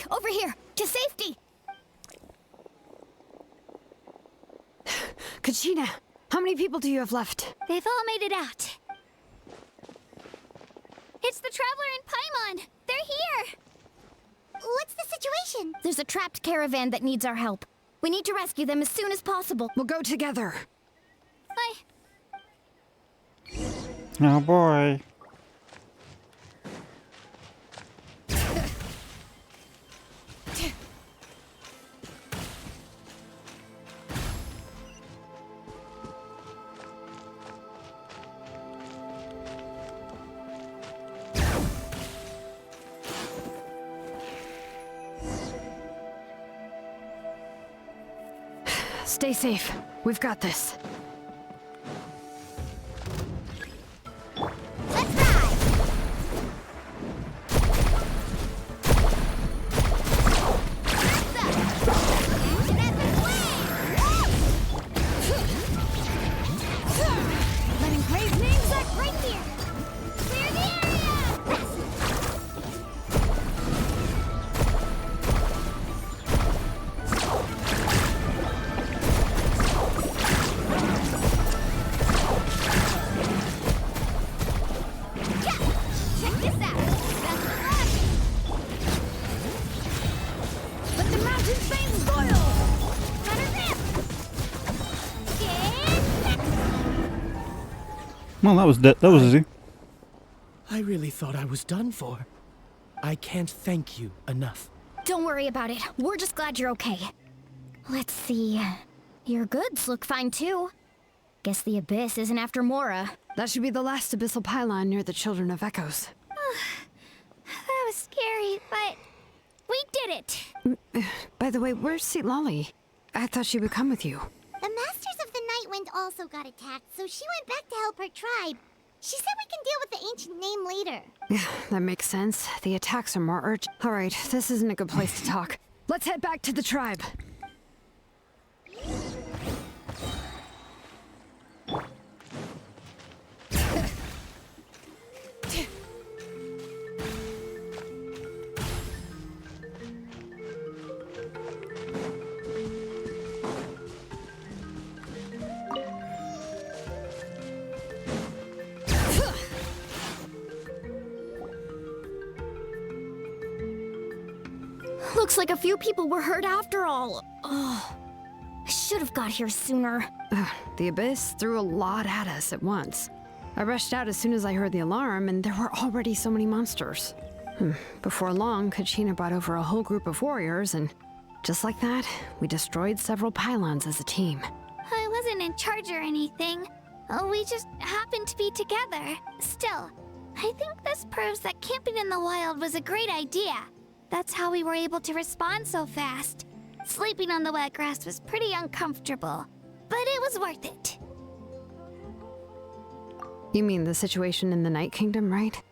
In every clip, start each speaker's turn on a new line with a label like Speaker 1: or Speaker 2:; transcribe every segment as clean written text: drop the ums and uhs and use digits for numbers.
Speaker 1: Quick, over here, to safety!
Speaker 2: Kachina, how many people do you have left?
Speaker 1: They've all made it out. It's the Traveler and Paimon! They're here! What's the situation? There's a trapped caravan that needs our help. We need to rescue them as soon as possible.
Speaker 2: We'll go together.
Speaker 3: Oh boy.
Speaker 2: Stay safe. We've got this.
Speaker 1: Let's ride! Letting praise names like right here! Clear the area! Check this out! That's the rock! Let the mountain flames boil! Gotta rip!
Speaker 3: Well, that was easy.
Speaker 4: I really thought I was done for. I can't thank you enough.
Speaker 1: Don't worry about it. We're just glad you're okay. Let's see. Your goods look fine too. Guess the Abyss isn't after Mora.
Speaker 2: That should be the last abyssal pylon near the Children of Echoes.
Speaker 1: That was scary, but we did it.
Speaker 2: By the way, where's Lolly? I thought she would come with you.
Speaker 5: The Masters of the Night Wind also got attacked, so she went back to help her tribe. She said we can deal with the ancient name later.
Speaker 2: Yeah, that makes sense. The attacks are more urgent. All right, this isn't a good place to talk. Let's head back to the tribe.
Speaker 1: Looks like a few people were hurt after all. Oh, I should have got here sooner.
Speaker 2: The Abyss threw a lot at us at once. I rushed out as soon as I heard the alarm, and there were already so many monsters. Before long, Kachina brought over a whole group of warriors, and just like that, we destroyed several pylons as a team.
Speaker 1: I wasn't in charge or anything. We just happened to be together. Still, I think this proves that camping in the wild was a great idea. That's how we were able to respond so fast. Sleeping on the wet grass was pretty uncomfortable, but it was worth it.
Speaker 2: You mean the situation in the Night Kingdom, right?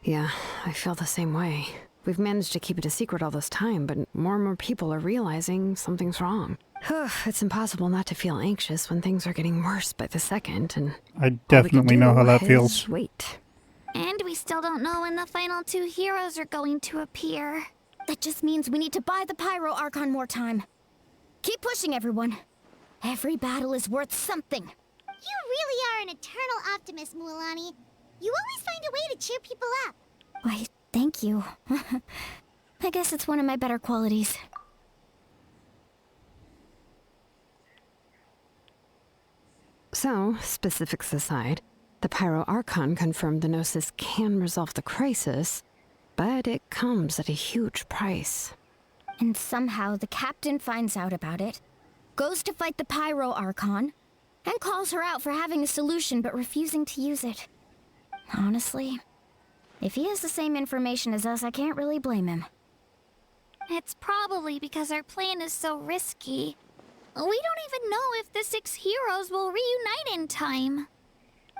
Speaker 2: Yeah, I feel the same way. We've managed to keep it a secret all this time, but more and more people are realizing something's wrong. It's impossible not to feel anxious when things are getting worse by the second, and
Speaker 3: I definitely know how that feels.
Speaker 2: Wait.
Speaker 1: And we still don't know when the final two heroes are going to appear. That just means we need to buy the Pyro Archon more time. Keep pushing, everyone. Every battle is worth something.
Speaker 5: You really are an eternal optimist, Mualani. You always find a way to cheer people up.
Speaker 1: Why, thank you. I guess it's one of my better qualities.
Speaker 2: So, specifics aside, the Pyro Archon confirmed the Gnosis can resolve the crisis, but it comes at a huge price.
Speaker 1: And somehow the captain finds out about it, goes to fight the Pyro Archon, and calls her out for having a solution but refusing to use it. Honestly, if he has the same information as us, I can't really blame him. It's probably because our plan is so risky. We don't even know if the 6 heroes will reunite in time.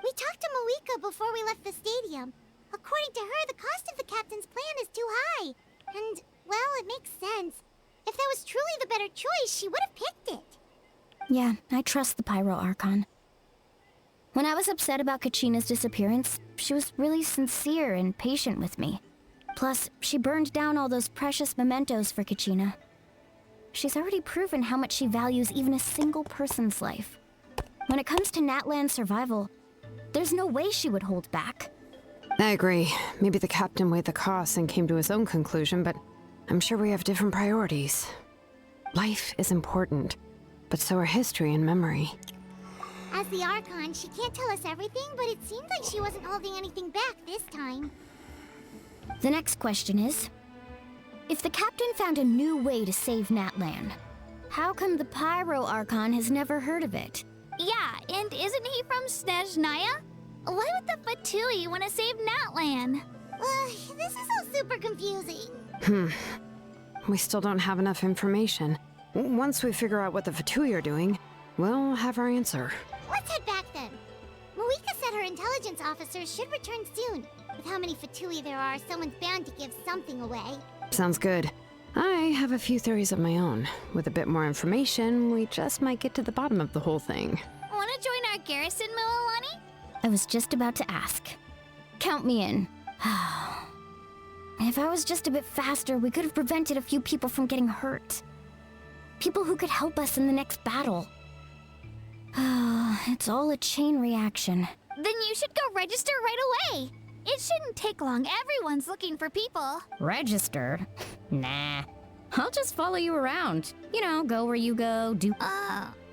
Speaker 5: We talked to Moika before we left the stadium. According to her, the cost of the captain's plan is too high. And, well, it makes sense. If that was truly the better choice, she would have picked it.
Speaker 1: Yeah, I trust the Pyro Archon. When I was upset about Kachina's disappearance, she was really sincere and patient with me. Plus, she burned down all those precious mementos for Kachina. She's already proven how much she values even a single person's life. When it comes to Natlan's survival, there's no way she would hold back.
Speaker 2: I agree. Maybe the captain weighed the costs and came to his own conclusion, but I'm sure we have different priorities. Life is important, but so are history and memory.
Speaker 5: As the Archon, she can't tell us everything, but it seemed like she wasn't holding anything back this time.
Speaker 1: The next question is, if the captain found a new way to save Natlan, how come the Pyro Archon has never heard of it?
Speaker 6: Yeah, and isn't he from Snezhnaya? Why would the Fatui want to save Natlan?
Speaker 5: This is all super confusing.
Speaker 2: We still don't have enough information. Once we figure out what the Fatui are doing, we'll have our answer.
Speaker 5: Let's head back then. Marika said her intelligence officers should return soon. With how many Fatui there are, someone's bound to give something away.
Speaker 2: Sounds good. I have a few theories of my own. With a bit more information, we just might get to the bottom of the whole thing.
Speaker 6: Want to join our garrison, Mililani?
Speaker 1: I was just about to ask. Count me in. If I was just a bit faster, we could have prevented a few people from getting hurt. People who could help us in the next battle. It's all a chain reaction.
Speaker 6: Then you should go register right away. It shouldn't take long. Everyone's looking for people.
Speaker 1: Register? Nah. I'll just follow you around. You know, go where you go, do...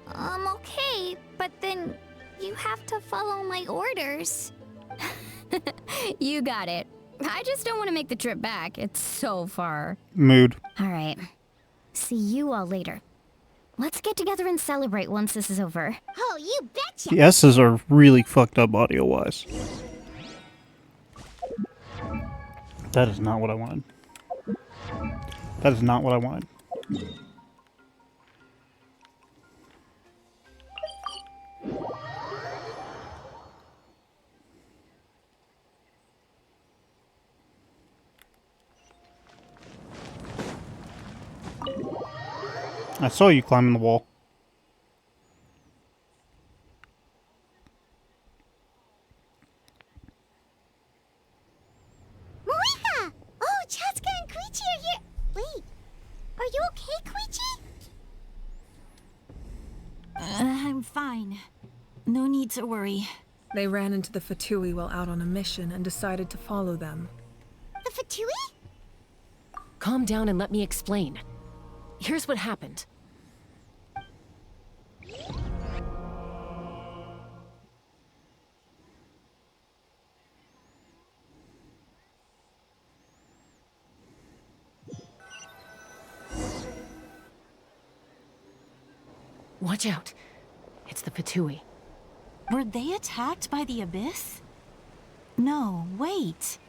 Speaker 6: Okay, but then you have to follow my orders.
Speaker 1: You got it. I just don't want to make the trip back. It's so far.
Speaker 3: Mood.
Speaker 1: All right. See you all later. Let's get together and celebrate once this is over.
Speaker 5: Oh, you betcha!
Speaker 3: The S's are really fucked up audio-wise. That is not what I wanted. That is not what I wanted. I saw you climbing the wall.
Speaker 5: Marika! Oh, Chaska and Koichi are here. Wait, are you okay, Koichi?
Speaker 7: I'm fine. No need to worry.
Speaker 8: They ran into the Fatui while out on a mission and decided to follow them.
Speaker 5: The Fatui?
Speaker 9: Calm down and let me explain. Here's what happened. Watch out. It's the Fatui.
Speaker 7: Were they attacked by the Abyss? No, wait.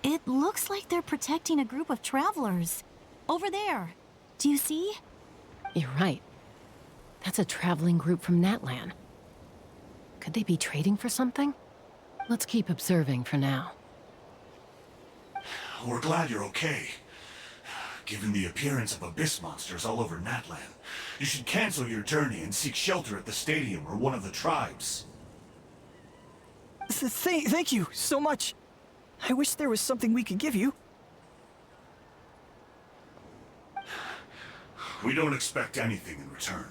Speaker 7: It looks like they're protecting a group of travelers. Over there. Do you see?
Speaker 9: You're right. That's a traveling group from Natlan. Could they be trading for something? Let's keep observing for now.
Speaker 10: We're glad you're okay. Given the appearance of abyss monsters all over Natlan, you should cancel your journey and seek shelter at the stadium or one of the tribes.
Speaker 11: Thank you so much. I wish there was something we could give you.
Speaker 10: We don't expect anything in return.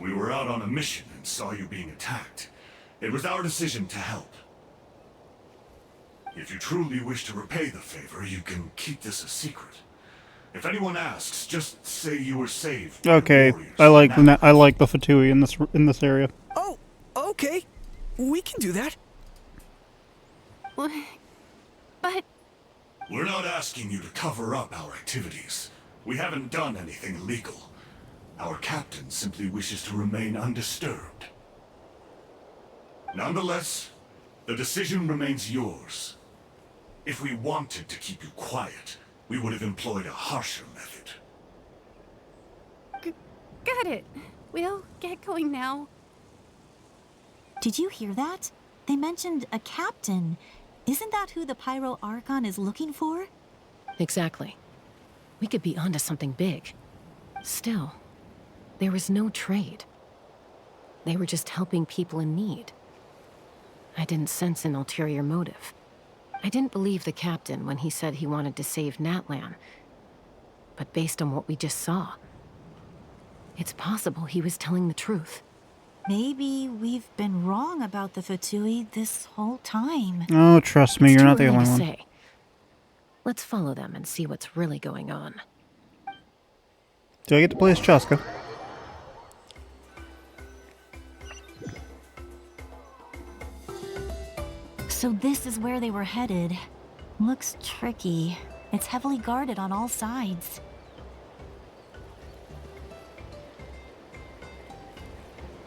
Speaker 10: We were out on a mission and saw you being attacked. It was our decision to help. If you truly wish to repay the favor, you can keep this a secret. If anyone asks, just say you were saved.
Speaker 3: Okay, I like the Fatui in this area.
Speaker 11: Oh, okay. We can do that.
Speaker 7: But...
Speaker 10: We're not asking you to cover up our activities. We haven't done anything illegal. Our captain simply wishes to remain undisturbed. Nonetheless, the decision remains yours. If we wanted to keep you quiet, we would have employed a harsher method.
Speaker 12: Got it. We'll get going now.
Speaker 7: Did you hear that? They mentioned a captain. Isn't that who the Pyro Archon is looking for?
Speaker 9: Exactly. We could be onto something big. Still, there was no trade. They were just helping people in need. I didn't sense an ulterior motive. I didn't believe the captain when he said he wanted to save Natlan. But based on what we just saw, it's possible he was telling the truth.
Speaker 7: Maybe we've been wrong about the Fatui this whole time.
Speaker 3: Oh, trust me,
Speaker 9: It's
Speaker 3: you're
Speaker 9: too
Speaker 3: not the
Speaker 9: early
Speaker 3: only
Speaker 9: to
Speaker 3: one.
Speaker 9: say. Let's follow them and see what's really going on.
Speaker 3: Do I get to play as Chaska?
Speaker 7: So this is where they were headed. Looks tricky. It's heavily guarded on all sides.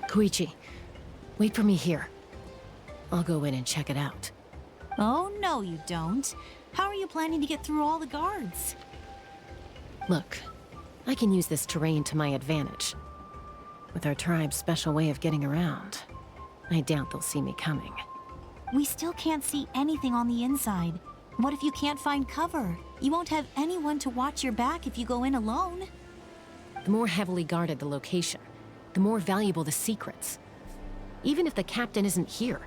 Speaker 9: Koichi, wait for me here. I'll go in and check it out.
Speaker 7: Oh, no you don't. How are you planning to get through all the guards?
Speaker 9: Look, I can use this terrain to my advantage. With our tribe's special way of getting around, I doubt they'll see me coming.
Speaker 7: We still can't see anything on the inside. What if you can't find cover? You won't have anyone to watch your back if you go in alone.
Speaker 9: The more heavily guarded the location, the more valuable the secrets. Even if the captain isn't here,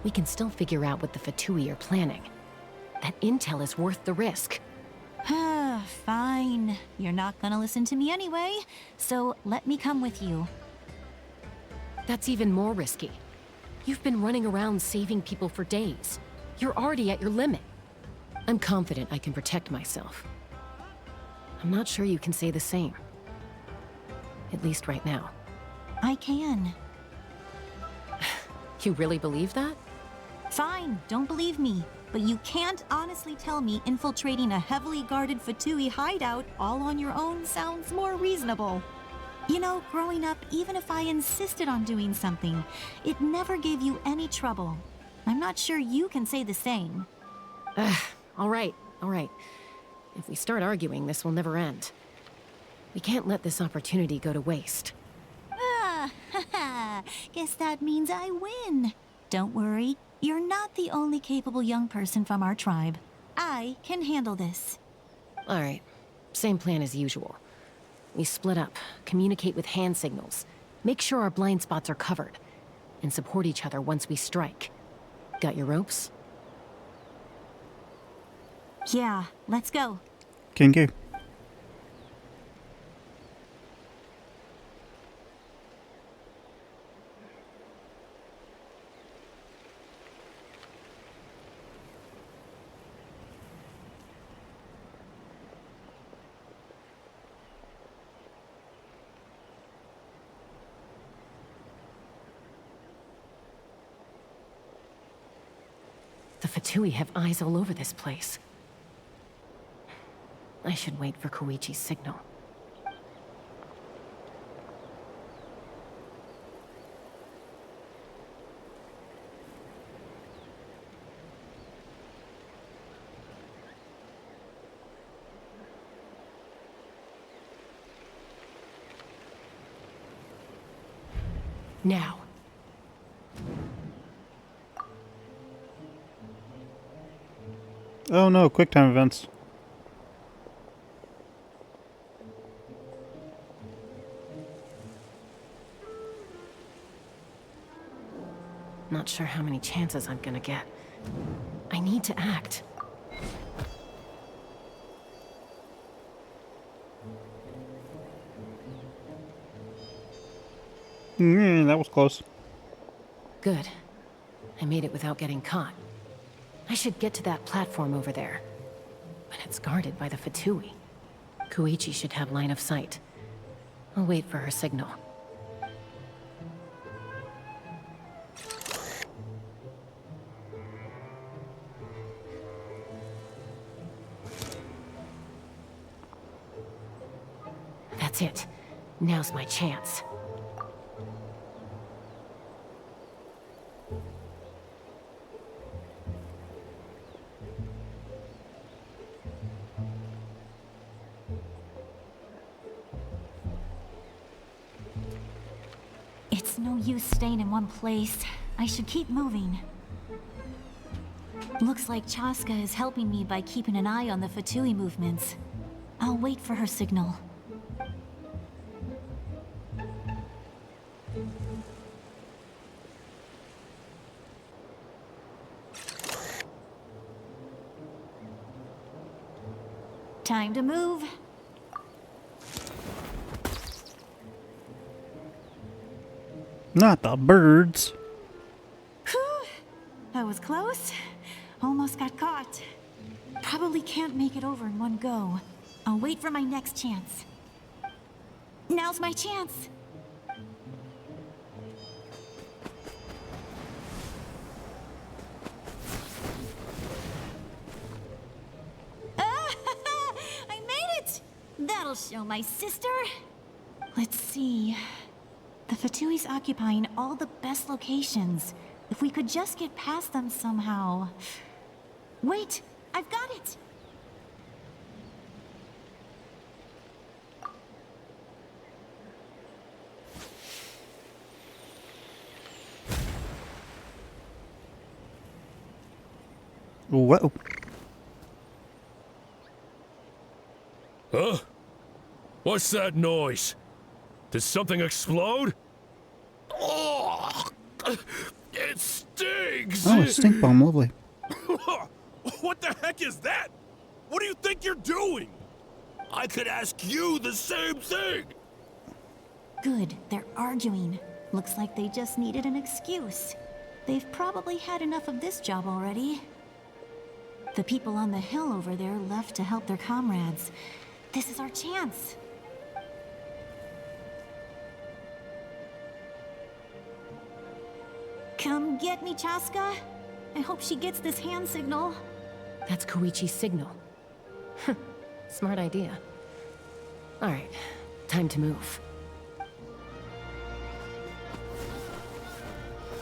Speaker 9: we can still figure out what the Fatui are planning. That intel is worth the risk.
Speaker 7: Fine. You're not gonna listen to me anyway, so let me come with you.
Speaker 9: That's even more risky. You've been running around saving people for days. You're already at your limit. I'm confident I can protect myself. I'm not sure you can say the same. At least right now.
Speaker 7: I can.
Speaker 9: You really believe that?
Speaker 7: Fine, don't believe me. But you can't honestly tell me infiltrating a heavily guarded Fatui hideout all on your own sounds more reasonable. You know, growing up, even if I insisted on doing something, it never gave you any trouble. I'm not sure you can say the same.
Speaker 9: All right. If we start arguing, this will never end. We can't let this opportunity go to waste.
Speaker 7: Guess that means I win. Don't worry, you're not the only capable young person from our tribe. I can handle this.
Speaker 9: All right, same plan as usual. We split up, communicate with hand signals, make sure our blind spots are covered, and support each other once we strike. Got your ropes?
Speaker 7: Yeah, let's go.
Speaker 3: Kinky.
Speaker 9: The Fatui have eyes all over this place. I should wait for Koichi's signal. Now.
Speaker 3: Oh no, QuickTime events.
Speaker 9: Not sure how many chances I'm gonna get. I need to act.
Speaker 3: That was close.
Speaker 9: Good. I made it without getting caught. I should get to that platform over there. But it's guarded by the Fatui. Koichi should have line of sight. I'll wait for her signal. That's it. Now's my chance.
Speaker 7: It's no use staying in one place. I should keep moving. Looks like Chaska is helping me by keeping an eye on the Fatui movements. I'll wait for her signal. Time to move.
Speaker 3: Not the birds.
Speaker 7: Whew. That was close. Almost got caught. Probably can't make it over in one go. I'll wait for my next chance. Now's my chance. I made it! That'll show my sister. Let's see. The Fatui's occupying all the best locations. If we could just get past them somehow. Wait, I've got it!
Speaker 3: Whoa.
Speaker 13: Huh? What's that noise? Did something explode? Oh, it stings!
Speaker 3: Oh, a stink bomb, lovely.
Speaker 13: What the heck is that? What do you think you're doing? I could ask you the same thing!
Speaker 7: Good, they're arguing. Looks like they just needed an excuse. They've probably had enough of this job already. The people on the hill over there left to help their comrades. This is our chance. Come get me, Chaska. I hope she gets this hand signal.
Speaker 9: That's Koichi's signal. Smart idea. Alright, time to move.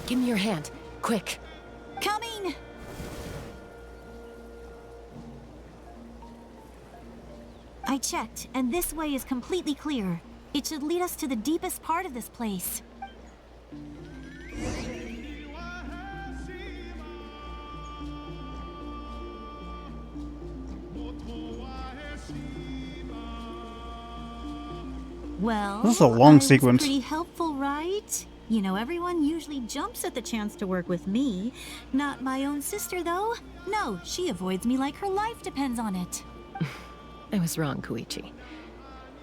Speaker 9: Give me your hand, quick.
Speaker 7: Coming! I checked, and this way is completely clear. It should lead us to the deepest part of this place. Well,
Speaker 3: this is a long
Speaker 7: was
Speaker 3: sequence.
Speaker 7: Pretty helpful, right? You know, everyone usually jumps at the chance to work with me. Not my own sister, though. No, she avoids me like her life depends on it.
Speaker 9: I was wrong, Koichi.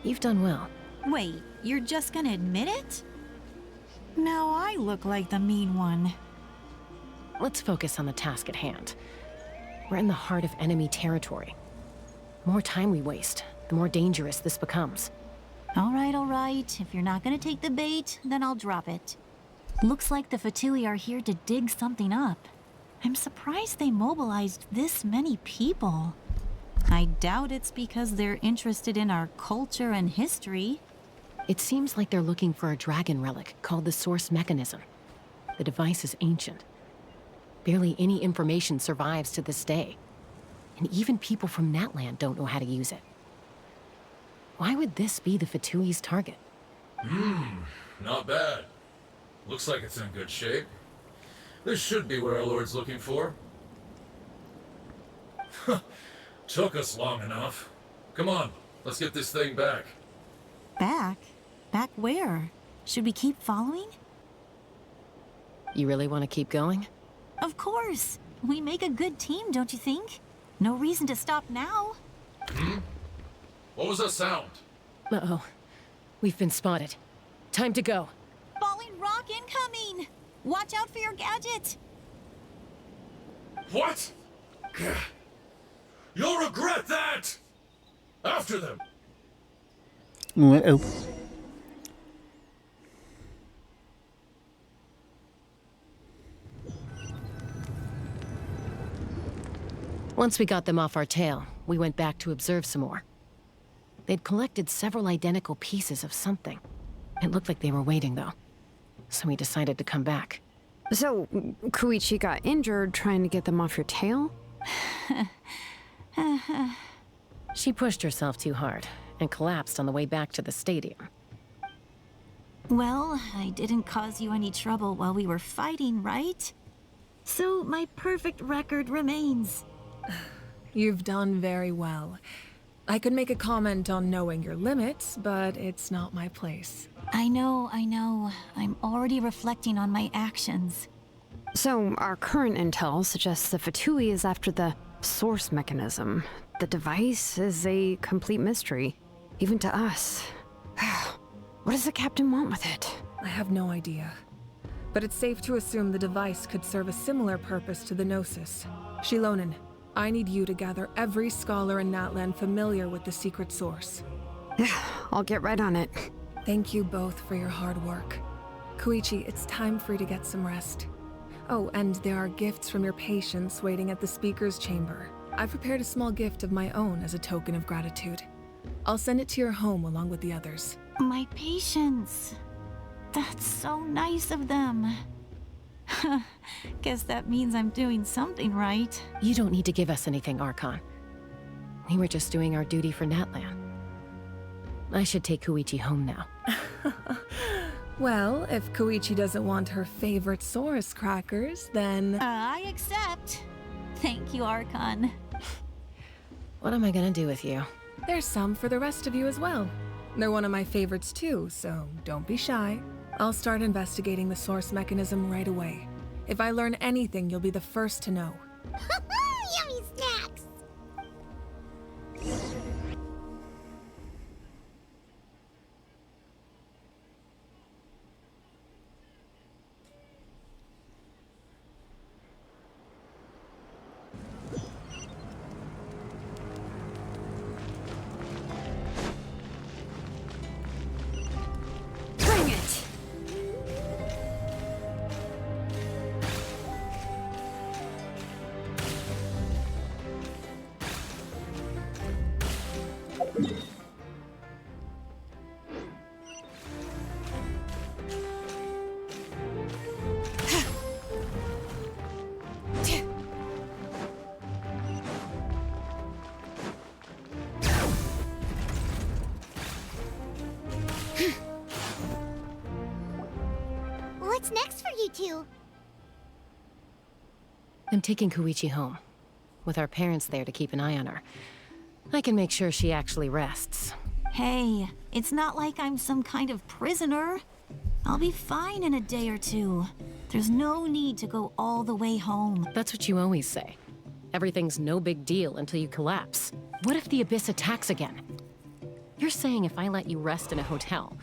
Speaker 9: You've done well.
Speaker 7: Wait, you're just gonna admit it? Now I look like the mean one.
Speaker 9: Let's focus on the task at hand. We're in the heart of enemy territory. The more time we waste, the more dangerous this becomes.
Speaker 7: All right. If you're not gonna take the bait, then I'll drop it. Looks like the Fatui are here to dig something up. I'm surprised they mobilized this many people. I doubt it's because they're interested in our culture and history.
Speaker 9: It seems like they're looking for a dragon relic called the Source Mechanism. The device is ancient. Barely any information survives to this day. And even people from Natland don't know how to use it. Why would this be the Fatui's target?
Speaker 14: Not bad. Looks like it's in good shape. This should be what our Lord's looking for. Took us long enough. Come on, let's get this thing back.
Speaker 7: Back? Back where? Should we keep following?
Speaker 9: You really want to keep going?
Speaker 7: Of course. We make a good team, don't you think? No reason to stop now.
Speaker 14: What was that sound?
Speaker 9: Uh-oh. We've been spotted. Time to go.
Speaker 7: Falling rock incoming! Watch out for your gadget!
Speaker 14: What? You'll regret that! After them!
Speaker 3: Uh-oh.
Speaker 9: Once we got them off our tail, we went back to observe some more. They'd collected several identical pieces of something. It looked like they were waiting, though. So we decided to come back.
Speaker 2: So, Koichi got injured trying to get them off your tail?
Speaker 9: She pushed herself too hard and collapsed on the way back to the stadium.
Speaker 7: Well, I didn't cause you any trouble while we were fighting, right? So my perfect record remains.
Speaker 8: You've done very well. I could make a comment on knowing your limits, but it's not my place.
Speaker 7: I know. I'm already reflecting on my actions.
Speaker 2: So, our current intel suggests the Fatui is after the Source Mechanism. The device is a complete mystery, even to us. What does the captain want with it?
Speaker 8: I have no idea. But it's safe to assume the device could serve a similar purpose to the Gnosis. Shilonen, I need you to gather every scholar in Natlan familiar with the secret source.
Speaker 2: I'll get right on it.
Speaker 8: Thank you both for your hard work. Koichi, it's time for you to get some rest. Oh, and there are gifts from your patients waiting at the speaker's chamber. I've prepared a small gift of my own as a token of gratitude. I'll send it to your home along with the others.
Speaker 7: My patience. That's so nice of them. Guess that means I'm doing something right.
Speaker 9: You don't need to give us anything, Archon. We were just doing our duty for Natlan. I should take Koichi home now.
Speaker 8: Well, if Koichi doesn't want her favorite Saurus crackers, then...
Speaker 7: I accept. Thank you, Archon.
Speaker 9: What am I gonna do with you?
Speaker 8: There's some for the rest of you as well. They're one of my favorites too, so don't be shy. I'll start investigating the source mechanism right away. If I learn anything, you'll be the first to know.
Speaker 5: Yummy snacks!
Speaker 2: Bring it!
Speaker 5: What's next for you two?
Speaker 9: I'm taking Koichi home. With our parents there to keep an eye on her. I can make sure she actually rests.
Speaker 7: Hey, it's not like I'm some kind of prisoner. I'll be fine in a day or two. There's no need to go all the way home.
Speaker 9: That's what you always say. Everything's no big deal until you collapse. What if the Abyss attacks again? You're saying if I let you rest in a hotel,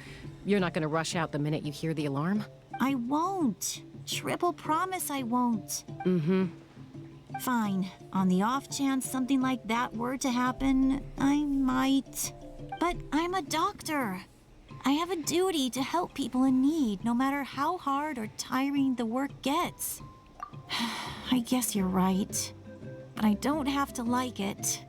Speaker 9: you're not gonna rush out the minute you hear the alarm?
Speaker 7: I won't. Triple promise I won't.
Speaker 9: Mm-hmm.
Speaker 7: Fine. On the off chance something like that were to happen, I might. But I'm a doctor. I have a duty to help people in need, no matter how hard or tiring the work gets. I guess you're right. But I don't have to like it.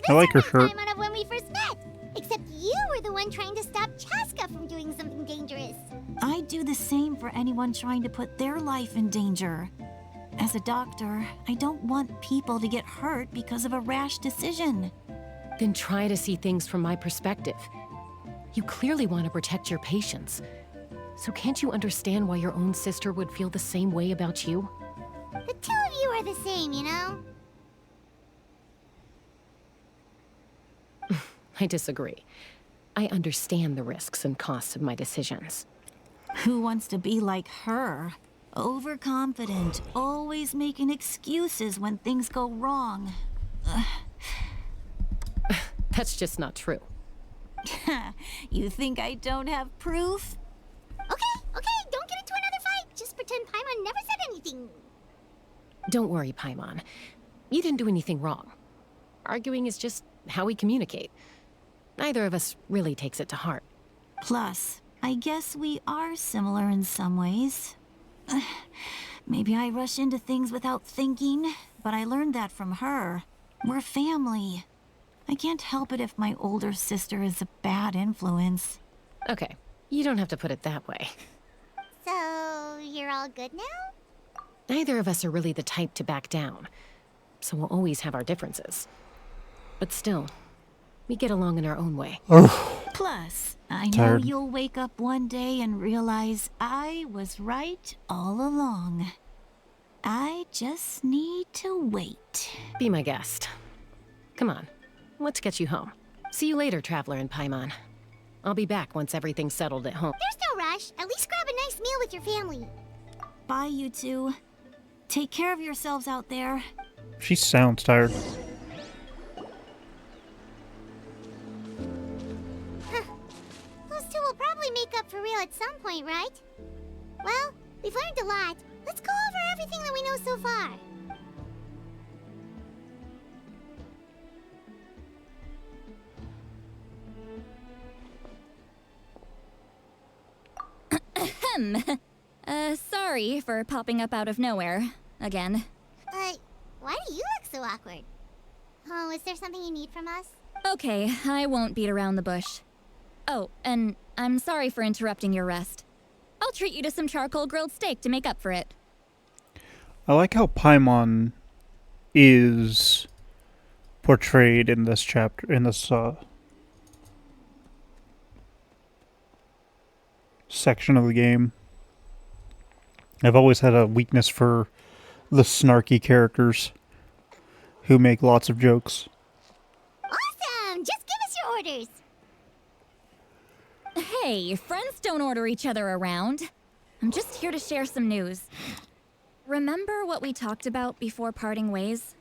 Speaker 3: I like her shirt.
Speaker 5: Time out of when we first met. Except you were the one trying to stop Chaska from doing something dangerous.
Speaker 7: I'd do the same for anyone trying to put their life in danger. As a doctor, I don't want people to get hurt because of a rash decision.
Speaker 9: Then try to see things from my perspective. You clearly want to protect your patients. So can't you understand why your own sister would feel the same way about you?
Speaker 5: The two of you are the same, you know?
Speaker 9: I disagree. I understand the risks and costs of my decisions.
Speaker 7: Who wants to be like her? Overconfident, always making excuses when things go wrong.
Speaker 9: That's just not true.
Speaker 7: You think I don't have proof?
Speaker 5: Okay, don't get into another fight. Just pretend Paimon never said anything.
Speaker 9: Don't worry, Paimon. You didn't do anything wrong. Arguing is just how we communicate. Neither of us really takes it to heart.
Speaker 7: Plus, I guess we are similar in some ways. Maybe I rush into things without thinking, but I learned that from her. We're family. I can't help it if my older sister is a bad influence.
Speaker 9: Okay, you don't have to put it that way.
Speaker 5: So, you're all good now?
Speaker 9: Neither of us are really the type to back down, so we'll always have our differences. But still, we get along in our own way.
Speaker 7: Plus, I know
Speaker 3: Tired.
Speaker 7: you'll wake up one day and realize I was right all along. I just need to wait.
Speaker 9: Be my guest. Come on, let's get you home. See you later, Traveler and Paimon. I'll be back once everything's settled at home.
Speaker 5: There's no rush. At least grab a nice meal with your family.
Speaker 7: Bye, you two. Take care of yourselves out there.
Speaker 3: She sounds tired.
Speaker 5: at some point, right? Well, we've learned a lot. Let's go over everything that we know so far.
Speaker 15: Sorry for popping up out of nowhere. Again.
Speaker 5: Why do you look so awkward? Oh, is there something you need from us?
Speaker 15: Okay, I won't beat around the bush. Oh, and I'm sorry for interrupting your rest. I'll treat you to some charcoal grilled steak to make up for it.
Speaker 3: I like how Paimon is portrayed in this chapter, in this section of the game. I've always had a weakness for the snarky characters who make lots of jokes.
Speaker 5: Awesome! Just give us your orders!
Speaker 15: Hey, friends don't order each other around. I'm just here to share some news. Remember what we talked about before parting ways?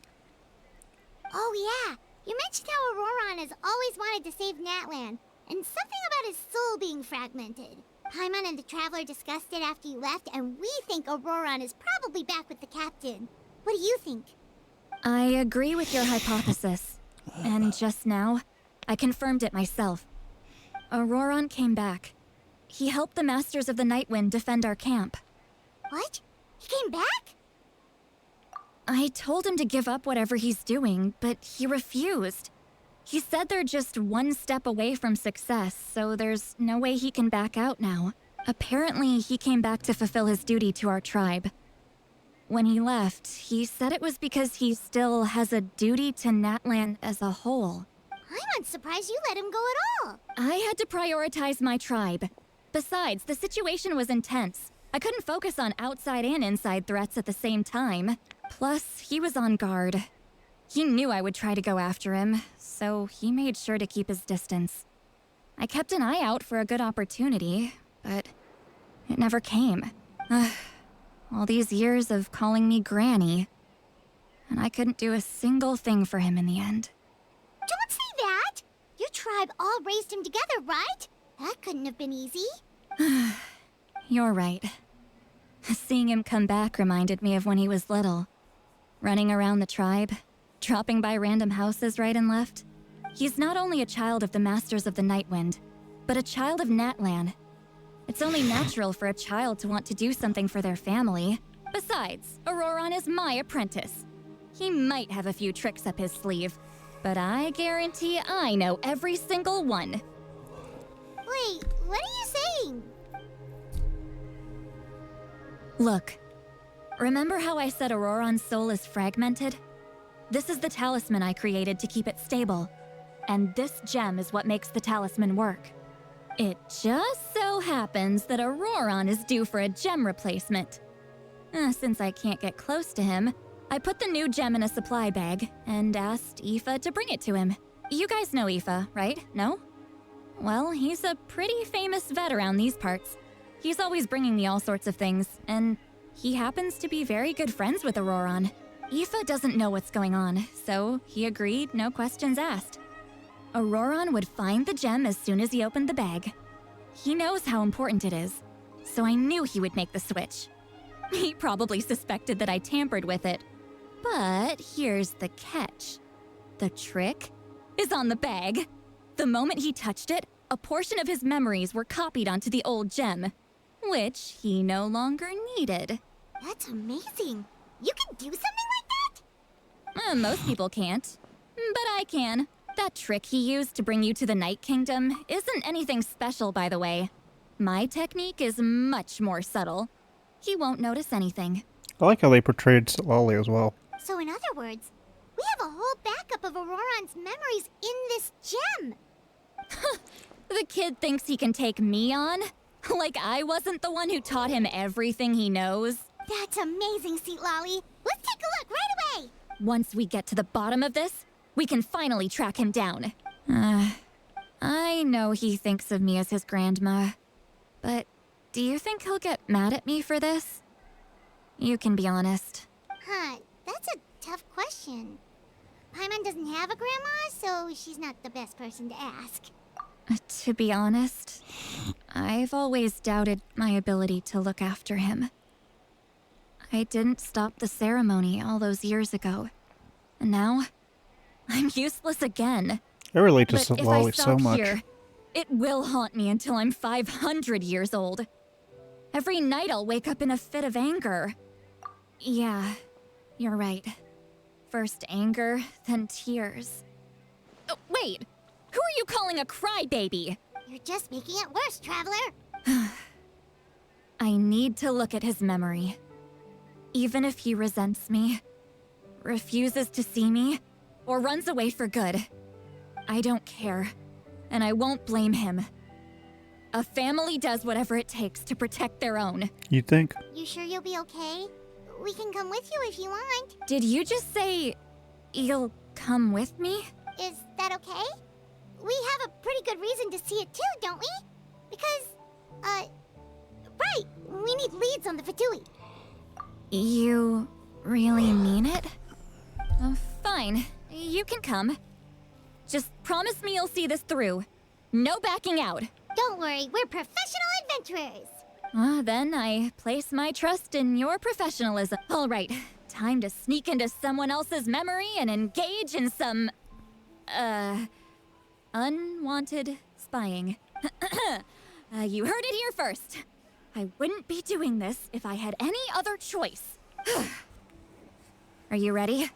Speaker 5: Oh yeah, you mentioned how Auroron has always wanted to save Natlan, and something about his soul being fragmented. Paimon and the Traveler discussed it after you left, and we think Auroron is probably back with the Captain. What do you think?
Speaker 15: I agree with your hypothesis. And just now, I confirmed it myself. Auroron came back. He helped the Masters of the Nightwind defend our camp.
Speaker 5: What? He came back?
Speaker 15: I told him to give up whatever he's doing, but he refused. He said they're just one step away from success, so there's no way he can back out now. Apparently, he came back to fulfill his duty to our tribe. When he left, he said it was because he still has a duty to Natlan as a whole.
Speaker 5: I'm unsurprised you let him go at all.
Speaker 15: I had to prioritize my tribe. Besides, the situation was intense. I couldn't focus on outside and inside threats at the same time. Plus, he was on guard. He knew I would try to go after him, so he made sure to keep his distance. I kept an eye out for a good opportunity, but it never came. All these years of calling me Granny, and I couldn't do a single thing for him in the end.
Speaker 5: Don't say that! Your tribe all raised him together, right? That couldn't have been easy.
Speaker 15: You're right. Seeing him come back reminded me of when he was little. Running around the tribe, dropping by random houses right and left. He's not only a child of the Masters of the Nightwind, but a child of Natlan. It's only natural for a child to want to do something for their family. Besides, Auroron is my apprentice. He might have a few tricks up his sleeve, but I guarantee I know every single one.
Speaker 5: Wait, what are you saying?
Speaker 15: Look, remember how I said Auroron's soul is fragmented? This is the talisman I created to keep it stable. And this gem is what makes the talisman work. It just so happens that Auroron is due for a gem replacement. Since I can't get close to him, I put the new gem in a supply bag and asked Aoife to bring it to him. You guys know Aoife, right? No? Well, he's a pretty famous vet around these parts. He's always bringing me all sorts of things, and he happens to be very good friends with Auroron. Aoife doesn't know what's going on, so he agreed, no questions asked. Auroron would find the gem as soon as he opened the bag. He knows how important it is, so I knew he would make the switch. He probably suspected that I tampered with it. But here's the catch. The trick is on the bag. The moment he touched it, a portion of his memories were copied onto the old gem, which he no longer needed.
Speaker 5: That's amazing. You can do something like that?
Speaker 15: Most people can't, but I can. That trick he used to bring you to the Night Kingdom isn't anything special, by the way. My technique is much more subtle. He won't notice anything.
Speaker 3: I like how they portrayed Lolly as well.
Speaker 5: So in other words, we have a whole backup of Auroron's memories in this gem.
Speaker 15: The kid thinks he can take me on? Like I wasn't the one who taught him everything he knows?
Speaker 5: That's amazing, Seat Lolly. Let's take a look right away.
Speaker 15: Once we get to the bottom of this, we can finally track him down. I know he thinks of me as his grandma, but do you think he'll get mad at me for this? You can be honest.
Speaker 5: Huh, that's a tough question. Paimon doesn't have a grandma, so she's not the best person to ask.
Speaker 15: To be honest, I've always doubted my ability to look after him. I didn't stop the ceremony all those years ago. And now, I'm useless again.
Speaker 3: I relate to
Speaker 15: But if I
Speaker 3: Lolly
Speaker 15: stop
Speaker 3: so much.
Speaker 15: here, it will haunt me until I'm 500 years old. Every night I'll wake up in a fit of anger. Yeah, you're right. First anger, then tears. Oh, wait! Who are you calling a crybaby?
Speaker 5: You're just making it worse, Traveler.
Speaker 15: I need to look at his memory. Even if he resents me, refuses to see me, or runs away for good, I don't care, and I won't blame him. A family does whatever it takes to protect their own.
Speaker 3: You think?
Speaker 5: You sure you'll be okay? We can come with you if you want.
Speaker 15: Did you just say you'll come with me?
Speaker 5: Is that okay? We have a pretty good reason to see it too, don't we? Because, right, we need leads on the Fatui.
Speaker 15: You really mean it? Oh, fine, you can come. Just promise me you'll see this through. No backing out.
Speaker 5: Don't worry, we're professional adventurers.
Speaker 15: Then I place my trust in your professionalism. All right, time to sneak into someone else's memory and engage in some, unwanted spying. You heard it here first. I wouldn't be doing this if I had any other choice. Are you ready?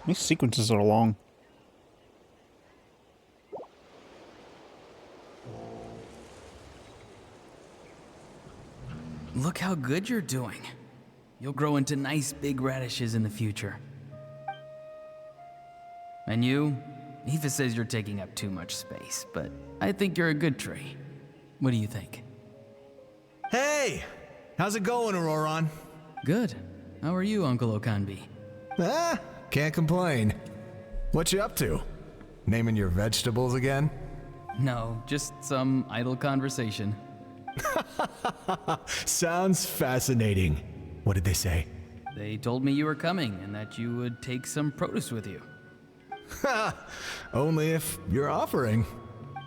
Speaker 3: These sequences are long.
Speaker 16: Look how good you're doing. You'll grow into nice big radishes in the future. And you? Aoife says you're taking up too much space, but I think you're a good tree. What do you think?
Speaker 17: Hey! How's it going, Auroron?
Speaker 16: Good. How are you, Uncle Okanbi?
Speaker 17: Can't complain. What you up to? Naming your vegetables again?
Speaker 16: No, just some idle conversation.
Speaker 17: Sounds fascinating. What did they say?
Speaker 16: They told me you were coming and that you would take some produce with you.
Speaker 17: Only if you're offering.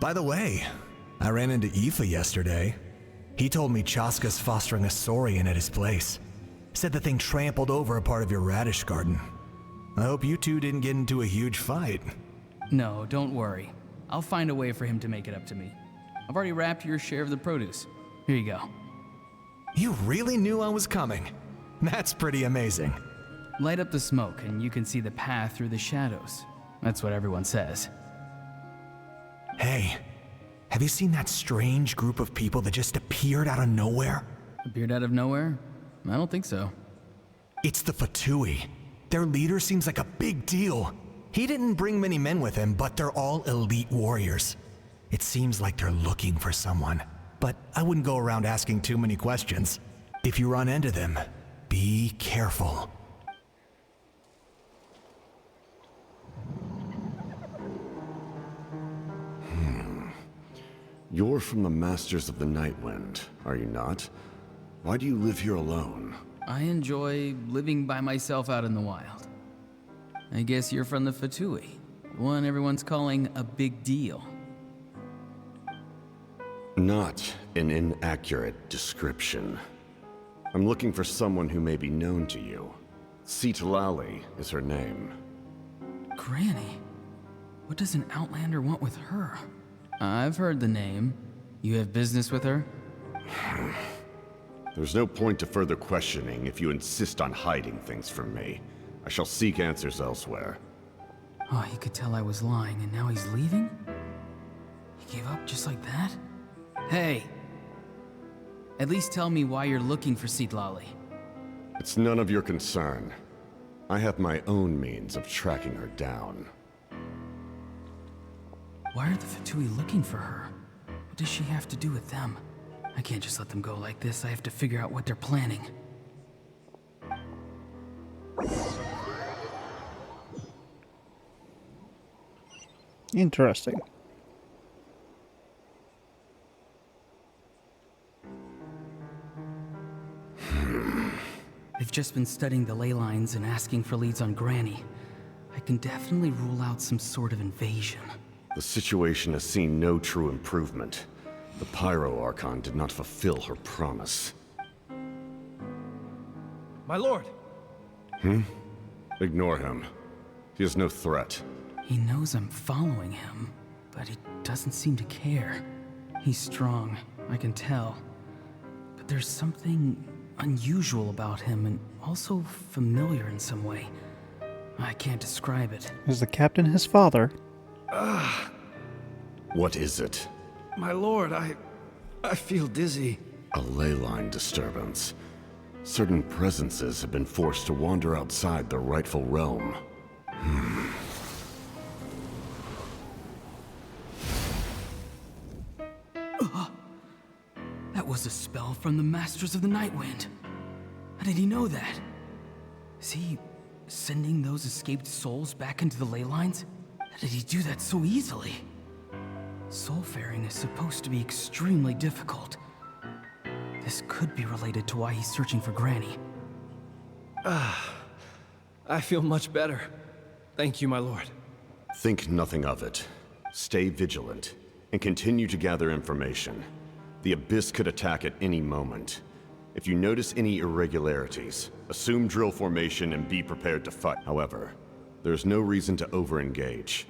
Speaker 17: By the way, I ran into Aoife yesterday. He told me Chaska's fostering a saurian at his place. Said the thing trampled over a part of your radish garden. I hope you two didn't get into a huge fight.
Speaker 16: No, don't worry. I'll find a way for him to make it up to me. I've already wrapped your share of the produce. Here you go.
Speaker 17: You really knew I was coming. That's pretty amazing.
Speaker 16: Light up the smoke and you can see the path through the shadows. That's what everyone says.
Speaker 17: Hey, have you seen that strange group of people that just appeared out of nowhere?
Speaker 16: Appeared out of nowhere? I don't think so.
Speaker 17: It's the Fatui. Their leader seems like a big deal. He didn't bring many men with him, but they're all elite warriors. It seems like they're looking for someone, but I wouldn't go around asking too many questions. If you run into them, be careful.
Speaker 18: You're from the Masters of the Nightwind, are you not? Why do you live here alone?
Speaker 16: I enjoy living by myself out in the wild. I guess you're from the Fatui, the one everyone's calling a big deal.
Speaker 18: Not an inaccurate description. I'm looking for someone who may be known to you. Citlali is her name.
Speaker 16: Granny? What does an Outlander want with her? I've heard the name. You have business with her?
Speaker 18: There's no point to further questioning if you insist on hiding things from me. I shall seek answers elsewhere.
Speaker 16: Oh, he could tell I was lying and now he's leaving? He gave up just like that? Hey! At least tell me why you're looking for Citlali.
Speaker 18: It's none of your concern. I have my own means of tracking her down.
Speaker 16: Why are the Fatui looking for her? What does she have to do with them? I can't just let them go like this. I have to figure out what they're planning.
Speaker 3: Interesting.
Speaker 16: Have you've just been studying the ley lines and asking for leads on Granny, I can definitely rule out some sort of invasion.
Speaker 18: The situation has seen no true improvement. The Pyro Archon did not fulfill her promise.
Speaker 4: My lord!
Speaker 18: Ignore him. He is no threat.
Speaker 16: He knows I'm following him, but he doesn't seem to care. He's strong, I can tell. But there's something unusual about him and also familiar in some way. I can't describe it.
Speaker 3: Is the captain his father?
Speaker 18: What is it?
Speaker 4: My lord, I feel dizzy.
Speaker 18: A ley line disturbance. Certain presences have been forced to wander outside their rightful realm.
Speaker 16: That was a spell from the Masters of the Nightwind. How did he know that? Is he sending those escaped souls back into the ley lines? How did he do that so easily? Soulfaring is supposed to be extremely difficult. This could be related to why he's searching for Granny.
Speaker 4: I feel much better. Thank you, my lord.
Speaker 18: Think nothing of it. Stay vigilant, and continue to gather information. The Abyss could attack at any moment. If you notice any irregularities, assume drill formation and be prepared to fight. However, there's no reason to over-engage.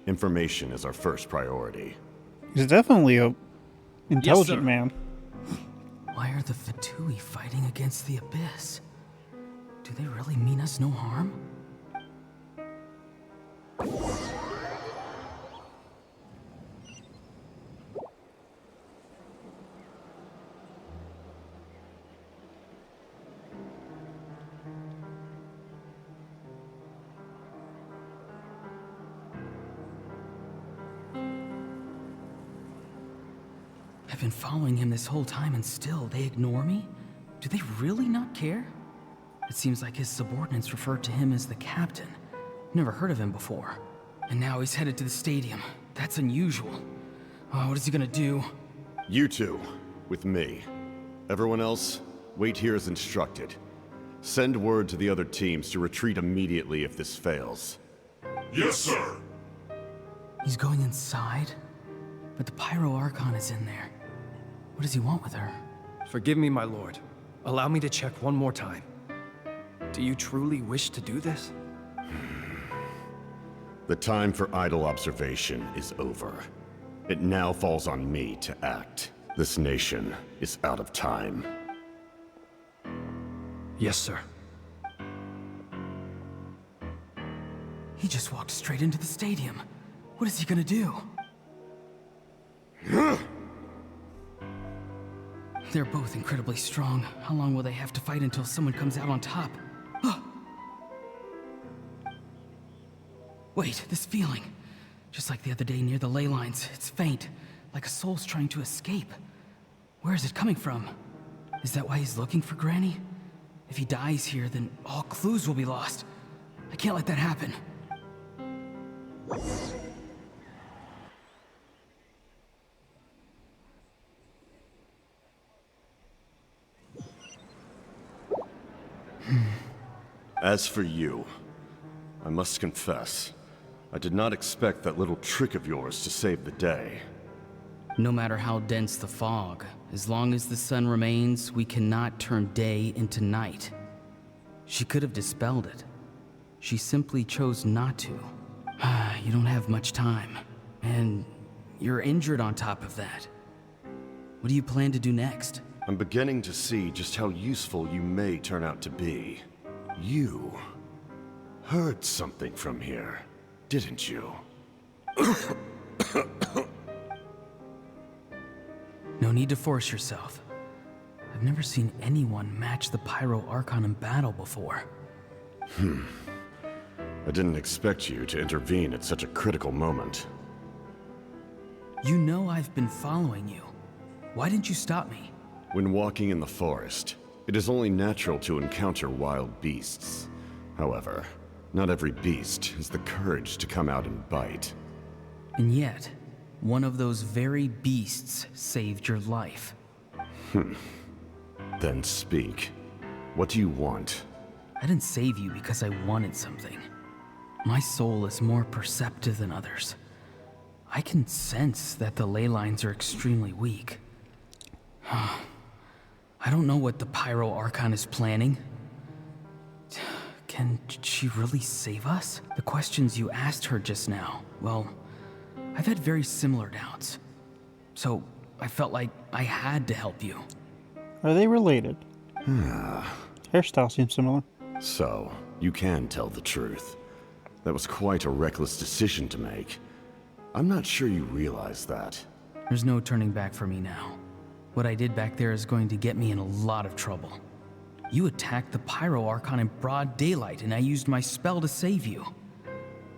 Speaker 18: Information is our first priority.
Speaker 3: He's definitely a intelligent man.
Speaker 16: Why are the Fatui fighting against the Abyss? Do they really mean us no harm? I've been following him this whole time and still they ignore me? Do they really not care? It seems like his subordinates referred to him as the captain. Never heard of him before. And now he's headed to the stadium. That's unusual. Oh, what is he gonna do?
Speaker 18: You two, with me. Everyone else, wait here as instructed. Send word to the other teams to retreat immediately if this fails.
Speaker 10: Yes, sir.
Speaker 16: He's going inside? But the Pyro Archon is in there. What does he want with her?
Speaker 4: Forgive me, my lord. Allow me to check one more time. Do you truly wish to do this?
Speaker 18: The time for idle observation is over. It now falls on me to act. This nation is out of time.
Speaker 4: Yes, sir.
Speaker 16: He just walked straight into the stadium. What is he gonna do? They're both incredibly strong. How long will they have to fight until someone comes out on top? Wait, this feeling. Just like the other day near the ley lines, it's faint, like a soul's trying to escape. Where is it coming from? Is that why he's looking for Granny? If he dies here, then all clues will be lost. I can't let that happen.
Speaker 18: As for you, I must confess, I did not expect that little trick of yours to save the day.
Speaker 16: No matter how dense the fog, as long as the sun remains, we cannot turn day into night. She could have dispelled it. She simply chose not to. You don't have much time, and you're injured on top of that. What do you plan to do next?
Speaker 18: I'm beginning to see just how useful you may turn out to be. You heard something from here, didn't you?
Speaker 16: No need to force yourself. I've never seen anyone match the Pyro Archon in battle before.
Speaker 18: I didn't expect you to intervene at such a critical moment.
Speaker 16: You know I've been following you. Why didn't you stop me?
Speaker 18: When walking in the forest, it is only natural to encounter wild beasts. However, not every beast has the courage to come out and bite.
Speaker 16: And yet, one of those very beasts saved your life.
Speaker 18: Then speak. What do you want?
Speaker 16: I didn't save you because I wanted something. My soul is more perceptive than others. I can sense that the ley lines are extremely weak. I don't know what the Pyro Archon is planning. Can she really save us? The questions you asked her just now, well, I've had very similar doubts. So I felt like I had to help you.
Speaker 3: Are they related? Hairstyle seems similar.
Speaker 18: So, you can tell the truth. That was quite a reckless decision to make. I'm not sure you realize that.
Speaker 16: There's no turning back for me now. What I did back there is going to get me in a lot of trouble. You attacked the Pyro Archon in broad daylight, and I used my spell to save you.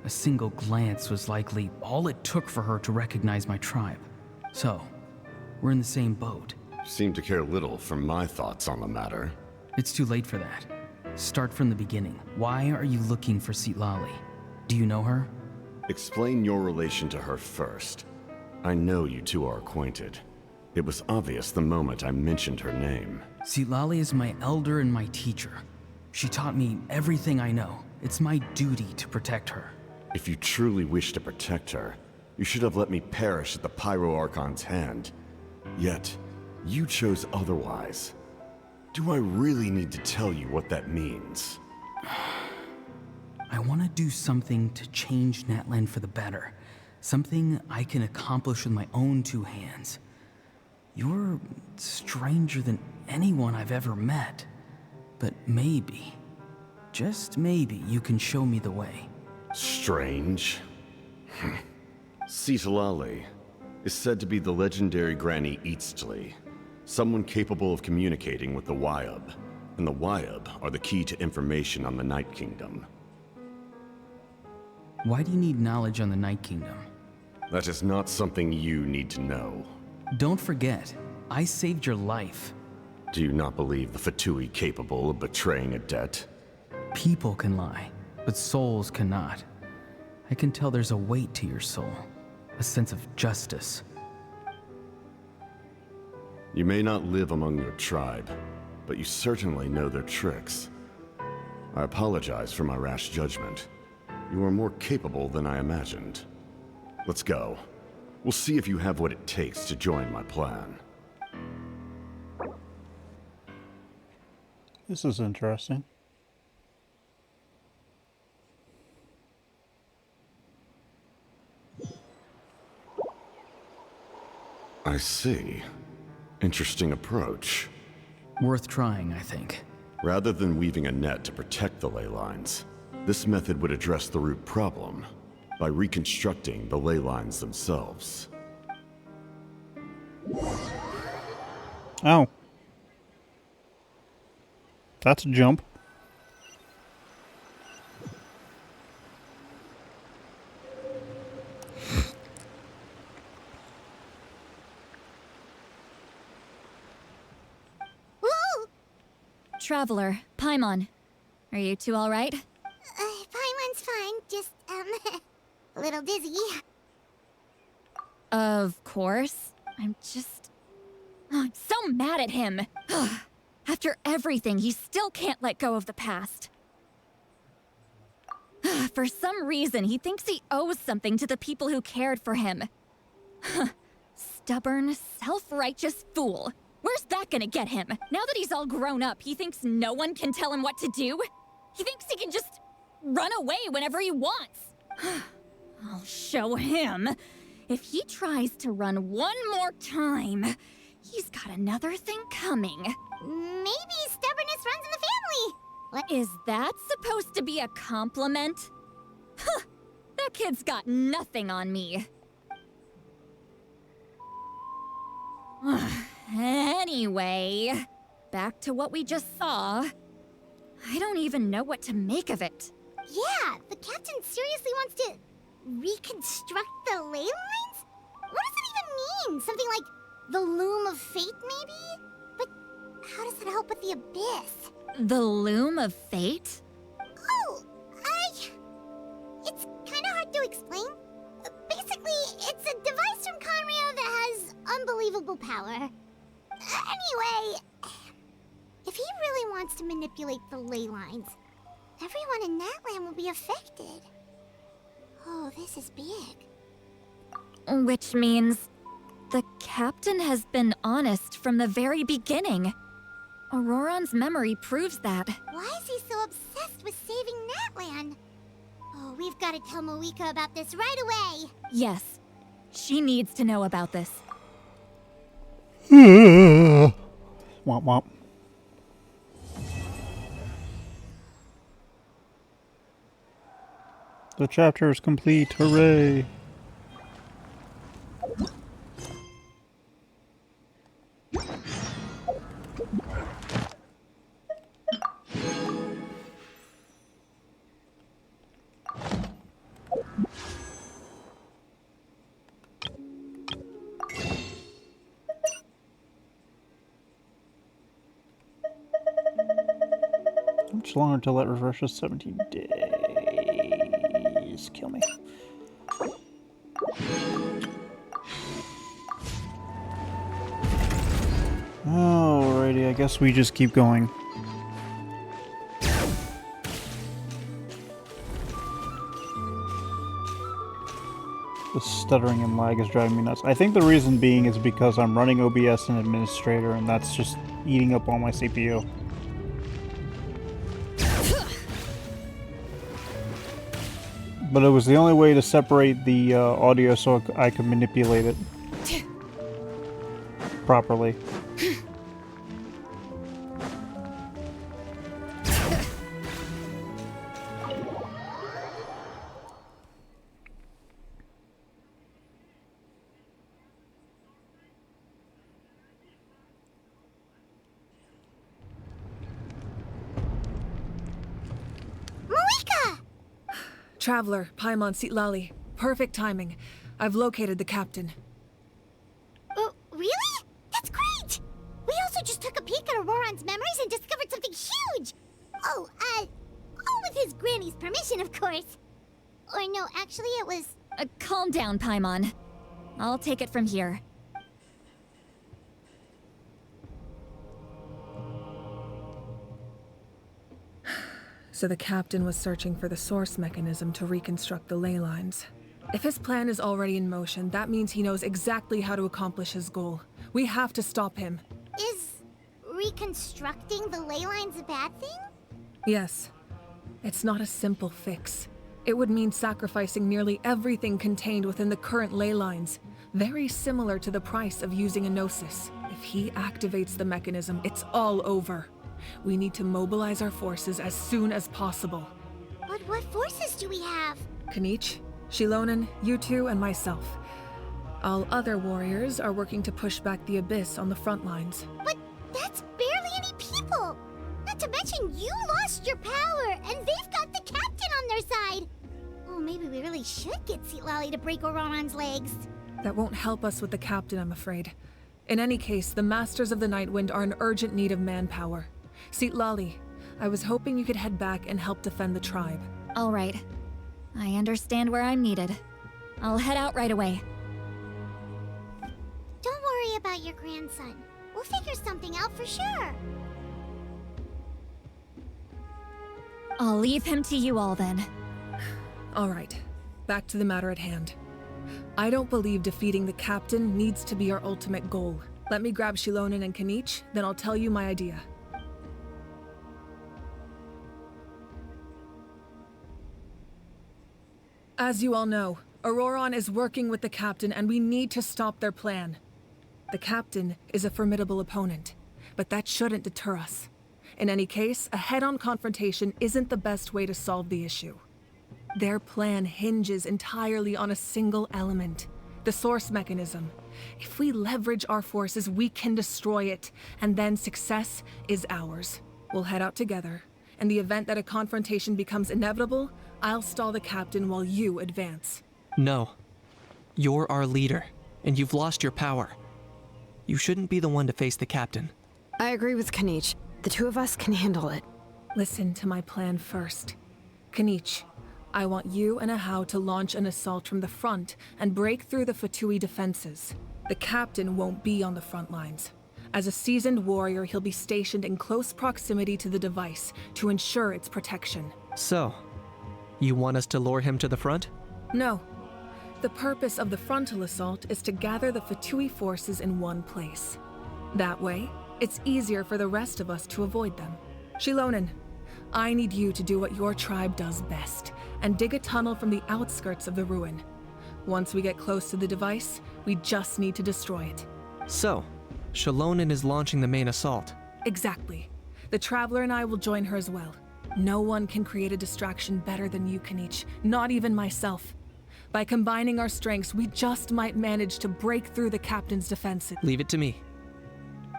Speaker 16: A single glance was likely all it took for her to recognize my tribe. So, we're in the same boat.
Speaker 18: You seem to care little for my thoughts on the matter.
Speaker 16: It's too late for that. Start from the beginning. Why are you looking for Citlali? Do you know her?
Speaker 18: Explain your relation to her first. I know you two are acquainted. It was obvious the moment I mentioned her name.
Speaker 16: Citlali is my elder and my teacher. She taught me everything I know. It's my duty to protect her.
Speaker 18: If you truly wish to protect her, you should have let me perish at the Pyro Archon's hand. Yet, you chose otherwise. Do I really need to tell you what that means?
Speaker 16: I want to do something to change Natlan for the better. Something I can accomplish with my own two hands. You're stranger than anyone I've ever met. But maybe, just maybe, you can show me the way.
Speaker 18: Strange? Citlali is said to be the legendary Granny Eastly, someone capable of communicating with the Wyab, and the Wyab are the key to information on the Night Kingdom.
Speaker 16: Why do you need knowledge on the Night Kingdom?
Speaker 18: That is not something you need to know.
Speaker 16: Don't forget, I saved your life.
Speaker 18: Do you not believe the Fatui capable of betraying a debt?
Speaker 16: People can lie, but souls cannot. I can tell there's a weight to your soul, a sense of justice.
Speaker 18: You may not live among your tribe, but you certainly know their tricks. I apologize for my rash judgment. You are more capable than I imagined. Let's go. We'll see if you have what it takes to join my plan.
Speaker 3: This is interesting.
Speaker 18: I see. Interesting approach.
Speaker 16: Worth trying, I think.
Speaker 18: Rather than weaving a net to protect the ley lines, this method would address the root problem by reconstructing the ley lines themselves.
Speaker 3: Oh. That's a jump.
Speaker 15: Traveler, Paimon. Are you two alright?
Speaker 5: Paimon's fine, just, a little dizzy.
Speaker 15: Of course. I'm so mad at him. After everything, he still can't let go of the past. For some reason, he thinks he owes something to the people who cared for him. Stubborn, self-righteous fool. Where's that gonna get him? Now that he's all grown up, he thinks no one can tell him what to do? He thinks he can just run away whenever he wants. I'll show him. If he tries to run one more time, he's got another thing coming.
Speaker 5: Maybe stubbornness runs in the family.
Speaker 15: What? Is that supposed to be a compliment? Huh, that kid's got nothing on me. Anyway, back to what we just saw. I don't even know what to make of it.
Speaker 5: Yeah, the captain seriously wants to reconstruct the ley lines? What does it even mean? Something like the loom of fate, maybe? But how does that help with the abyss?
Speaker 15: The loom of fate?
Speaker 5: Oh, it's kind of hard to explain. Basically, it's a device from Conrio that has unbelievable power. Anyway, if he really wants to manipulate the ley lines, Everyone in Natlan will be affected. Oh, this is big.
Speaker 15: Which means the captain has been honest from the very beginning. Auroron's memory proves that.
Speaker 5: Why is he so obsessed with saving Natlan? Oh, we've got to tell Moeka about this right away.
Speaker 15: Yes, she needs to know about this.
Speaker 3: Womp womp. The chapter is complete. Hooray! How much longer until that refreshes? 17 days. Kill me. Alrighty, I guess we just keep going. The stuttering and lag is driving me nuts. I think the reason being is because I'm running OBS and Administrator, and that's just eating up all my CPU. But it was the only way to separate the audio so I could manipulate it properly.
Speaker 8: Traveler, Paimon Sitlali. Perfect timing. I've located the captain.
Speaker 5: Oh, really? That's great! We also just took a peek at Auroron's memories and discovered something huge! Oh, all with his granny's permission, of course. Or no, actually it was...
Speaker 15: Calm down, Paimon. I'll take it from here.
Speaker 8: So the captain was searching for the source mechanism to reconstruct the ley lines. If his plan is already in motion, that means he knows exactly how to accomplish his goal. We have to stop him.
Speaker 5: Is reconstructing the ley lines a bad thing?
Speaker 8: Yes. It's not a simple fix. It would mean sacrificing nearly everything contained within the current ley lines. Very similar to the price of using a Gnosis. If he activates the mechanism, it's all over. We need to mobilize our forces as soon as possible.
Speaker 5: But what forces do we have?
Speaker 8: Kanich, Shilonen, you two, and myself. All other warriors are working to push back the Abyss on the front lines.
Speaker 5: But that's barely any people! Not to mention you lost your power, and they've got the captain on their side! Oh, maybe we really should get Sitlali to break Auroron's legs.
Speaker 8: That won't help us with the captain, I'm afraid. In any case, the Masters of the Nightwind are in urgent need of manpower. Sitlali, I was hoping you could head back and help defend the tribe.
Speaker 15: All right. I understand where I'm needed. I'll head out right away.
Speaker 5: Don't worry about your grandson. We'll figure something out for sure.
Speaker 15: I'll leave him to you all then.
Speaker 8: All right. Back to the matter at hand. I don't believe defeating the captain needs to be our ultimate goal. Let me grab Shilonen and Kanich, then I'll tell you my idea. As you all know, Auroron is working with the captain and we need to stop their plan. The captain is a formidable opponent, but that shouldn't deter us. In any case, a head-on confrontation isn't the best way to solve the issue. Their plan hinges entirely on a single element, the source mechanism. If we leverage our forces, we can destroy it, and then success is ours. We'll head out together. In the event that a confrontation becomes inevitable, I'll stall the captain while you advance.
Speaker 19: No. You're our leader, and you've lost your power. You shouldn't be the one to face the captain.
Speaker 2: I agree with Kanich. The two of us can handle it.
Speaker 8: Listen to my plan first. Kanich, I want you and Ahau to launch an assault from the front and break through the Fatui defenses. The captain won't be on the front lines. As a seasoned warrior, he'll be stationed in close proximity to the device to ensure its protection.
Speaker 19: So, you want us to lure him to the front?
Speaker 8: No. The purpose of the frontal assault is to gather the Fatui forces in one place. That way, it's easier for the rest of us to avoid them. Shilonen, I need you to do what your tribe does best, and dig a tunnel from the outskirts of the ruin. Once we get close to the device, we just need to destroy it.
Speaker 19: So, Shilonen is launching the main assault.
Speaker 8: Exactly. The Traveler and I will join her as well. No one can create a distraction better than you can each, not even myself. By combining our strengths, we just might manage to break through the Captain's defenses.
Speaker 19: Leave it to me.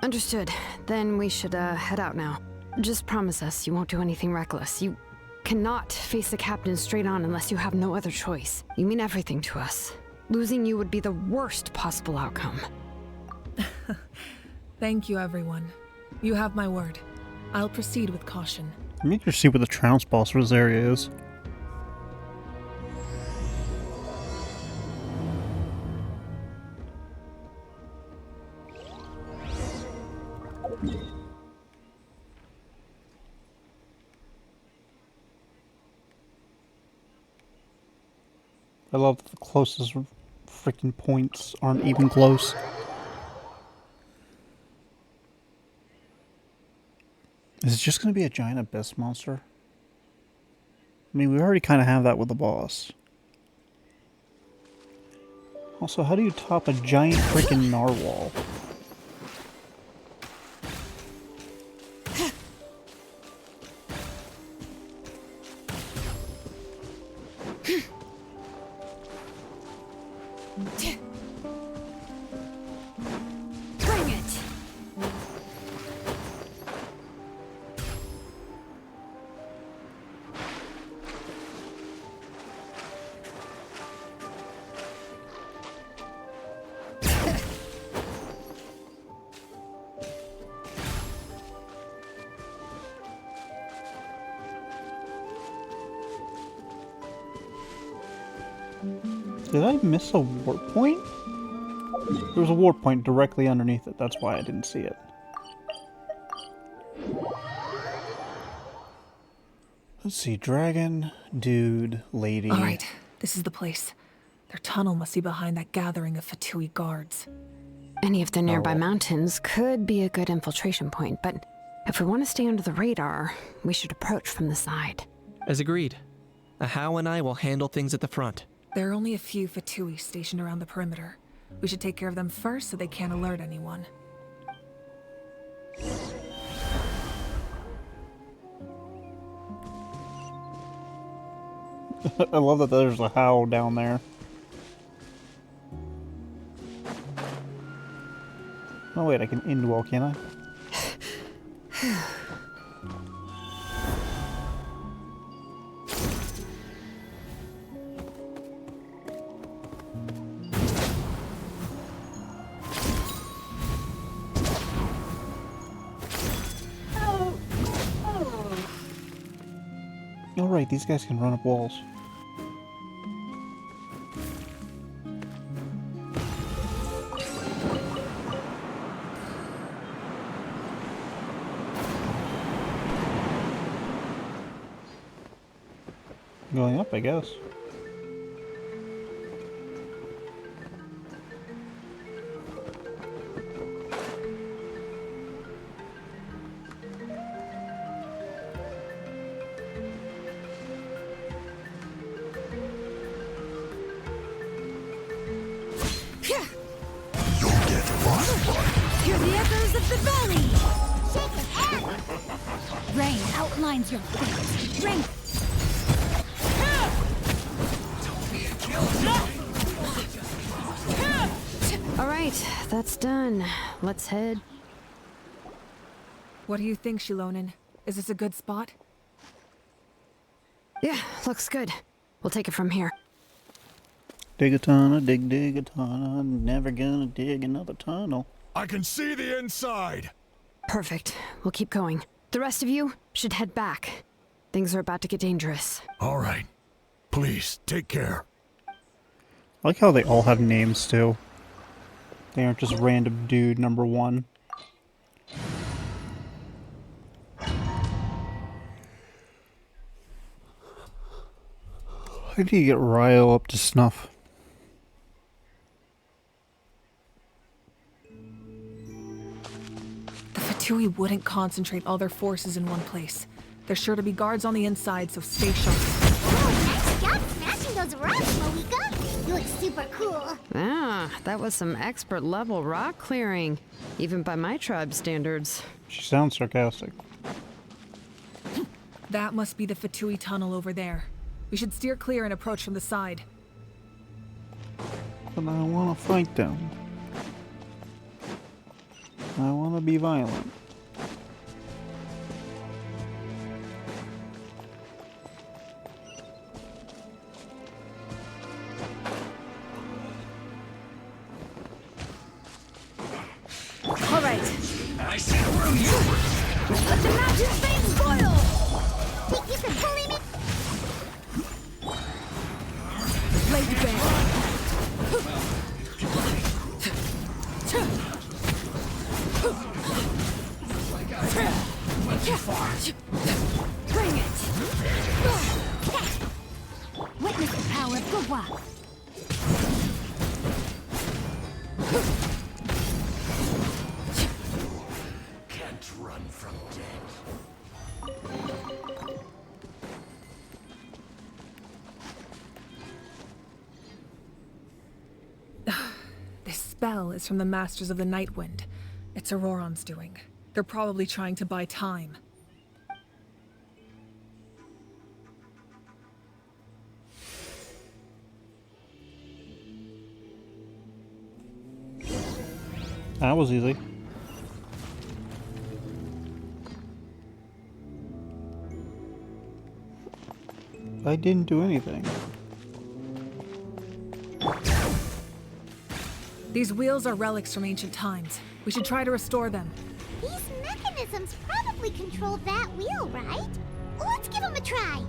Speaker 2: Understood. Then we should head out now. Just promise us you won't do anything reckless. You cannot face the Captain straight on unless you have no other choice. You mean everything to us. Losing you would be the worst possible outcome.
Speaker 8: Thank you, everyone. You have my word. I'll proceed with caution.
Speaker 3: I'm eager to see what the trounce boss for this area is. I love that the closest freaking points aren't even close. Is it just going to be a giant abyss monster? I mean, we already kind of have that with the boss. Also, how do you top a giant freaking narwhal?
Speaker 15: Bring it!
Speaker 3: Did I miss a warp point? There was a warp point directly underneath it. That's why I didn't see it. Let's see. Dragon, dude, lady.
Speaker 8: Alright, this is the place. Their tunnel must be behind that gathering of Fatui guards.
Speaker 2: Any of the nearby mountains could be a good infiltration point, but if we want to stay under the radar, we should approach from the side.
Speaker 19: As agreed. Ahau and I will handle things at the front.
Speaker 8: There are only a few Fatui stationed around the perimeter. We should take care of them first so they can't alert anyone.
Speaker 3: I love that there's a howl down there. Oh wait, I can end well, can I? Oh right, these guys can run up walls. Going up, I guess.
Speaker 15: Hear the echoes of the valley! Rain outlines your fate. Rain.
Speaker 2: Alright, that's done. Let's head.
Speaker 8: What do you think, Shilonen? Is this a good spot?
Speaker 2: Yeah, looks good. We'll take it from here.
Speaker 3: Dig a tunnel, dig a tunnel. Never gonna dig another tunnel.
Speaker 13: I can see the inside!
Speaker 2: Perfect. We'll keep going. The rest of you should head back. Things are about to get dangerous.
Speaker 13: All right. Please, take care.
Speaker 3: I like how they all have names, too. They aren't just random dude number one. How do you get Ryo up to snuff?
Speaker 8: The Fatui wouldn't concentrate all their forces in one place. There's sure to be guards on the inside, so stay sharp.
Speaker 5: Oh, nice job smashing those rocks, Moeka. You look super cool.
Speaker 2: Ah, that was some expert level rock clearing, even by my tribe standards.
Speaker 3: She sounds sarcastic.
Speaker 8: That must be the Fatui tunnel over there. We should steer clear and approach from the side.
Speaker 3: But I want to fight them. I want to be violent.
Speaker 8: All right.
Speaker 13: I see through you.
Speaker 8: Let the magic flames boil.
Speaker 5: Think you can bully me?
Speaker 8: Blade bang.
Speaker 5: Bring it. Witness the power of Gwa.
Speaker 13: Can't run from death.
Speaker 8: This spell is from the Masters of the Night Wind. It's Auroron's doing. They're probably trying to buy time.
Speaker 3: That was easy. I didn't do anything.
Speaker 8: These wheels are relics from ancient times. We should try to restore them.
Speaker 5: These mechanisms probably control that wheel, right? Let's give them a try.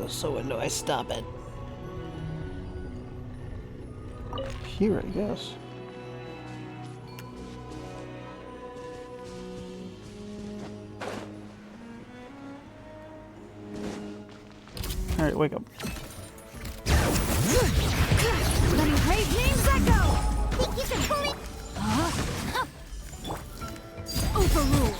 Speaker 3: So when do I stop it? Here, I guess. Alright, wake up.
Speaker 5: Let me great names echo! Think you can pull it?
Speaker 8: Overruled!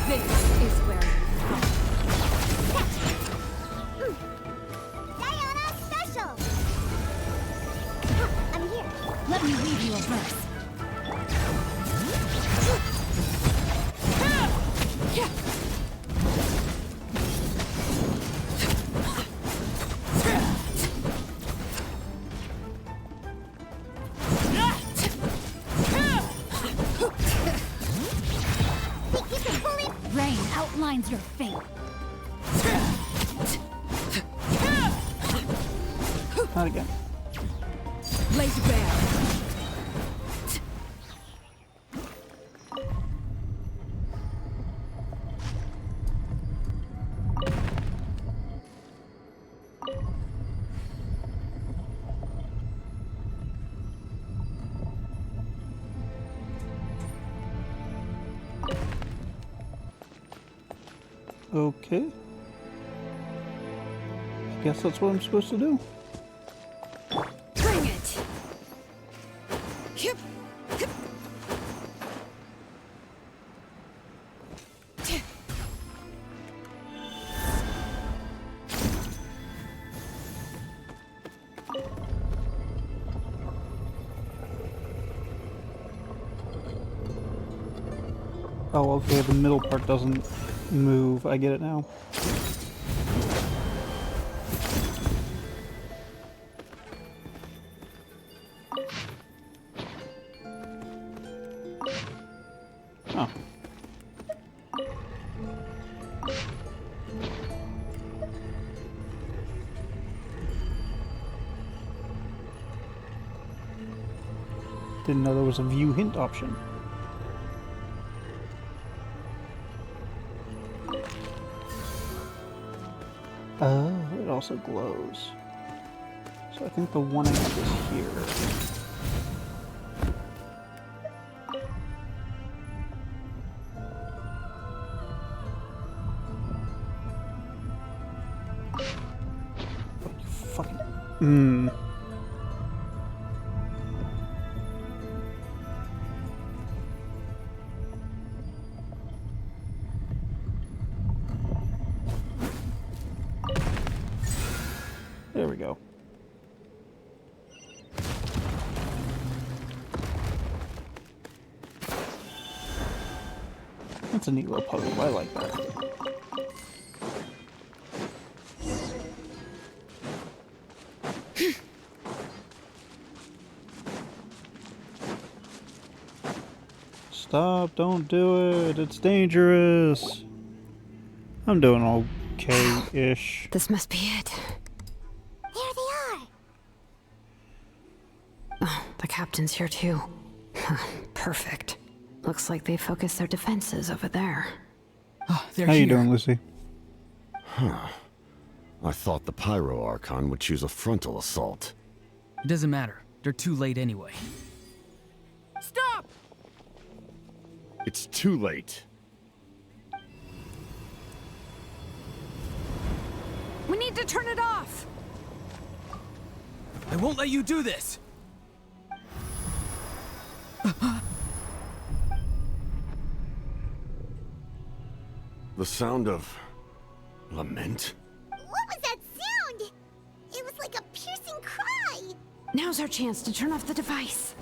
Speaker 8: This is where
Speaker 5: Diana Special! I'm here.
Speaker 15: Let me read you a verse. Rain outlines your fate.
Speaker 3: Not again.
Speaker 8: laid bare.
Speaker 3: Okay. I guess that's what I'm supposed to do.
Speaker 8: Bring it. Hip. Hip.
Speaker 3: Oh, okay, the middle part doesn't move. I get it now. Oh. Didn't know there was a view hint option. Oh, it also glows. So I think the one I have is here. Fucking... There we go. That's a neat little puzzle. I like that. Stop, don't do it. It's dangerous. I'm doing okay-ish.
Speaker 2: This must be it.
Speaker 5: There they are.
Speaker 2: Oh, the captain's here too. Perfect. Looks like they focused their defenses over there.
Speaker 16: Oh, they're
Speaker 3: How
Speaker 16: here.
Speaker 3: you doing, Lucy?
Speaker 18: Huh. I thought the Pyro Archon would choose a frontal assault.
Speaker 16: It doesn't matter. They're too late anyway.
Speaker 13: Stop!
Speaker 18: It's too late.
Speaker 8: We need to turn it off!
Speaker 19: I won't let you do this!
Speaker 18: The sound of... lament?
Speaker 5: What was that sound? It was like a piercing cry.
Speaker 2: Now's our chance to turn off the device.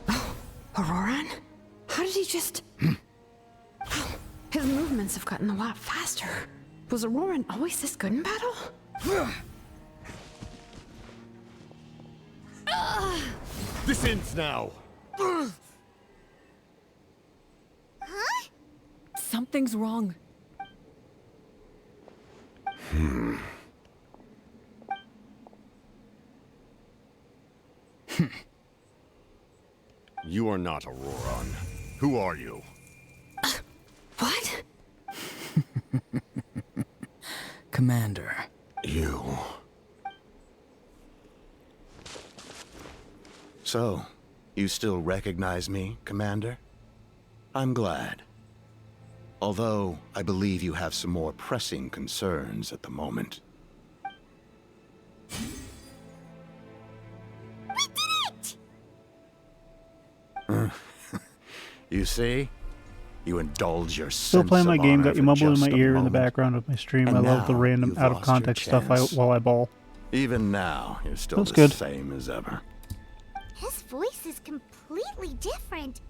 Speaker 2: Oh, Auroran? How did he just... His movements have gotten a lot faster. Was Auroran always this good in battle?
Speaker 18: This ends now!
Speaker 5: Huh?
Speaker 8: Something's wrong.
Speaker 18: You are not Auroran. Who are you?
Speaker 2: What?
Speaker 16: Commander.
Speaker 18: You.
Speaker 20: So, you still recognize me, Commander? I'm glad. Although, I believe you have some more pressing concerns at the moment.
Speaker 5: We did it!
Speaker 20: You see? You indulge your
Speaker 3: Still
Speaker 20: sense
Speaker 3: playing my
Speaker 20: of
Speaker 3: game,
Speaker 20: honor
Speaker 3: got you
Speaker 20: for
Speaker 3: mumbling in
Speaker 20: just
Speaker 3: my
Speaker 20: a
Speaker 3: ear in the
Speaker 20: moment.
Speaker 3: background of my stream.
Speaker 20: And
Speaker 3: I love the
Speaker 20: now
Speaker 3: random
Speaker 20: you've
Speaker 3: out of
Speaker 20: lost your
Speaker 3: context stuff
Speaker 20: chance.
Speaker 3: while I ball.
Speaker 20: Even now, you're still
Speaker 3: Feels
Speaker 20: the
Speaker 3: good.
Speaker 20: same as ever.
Speaker 5: His voice is completely different.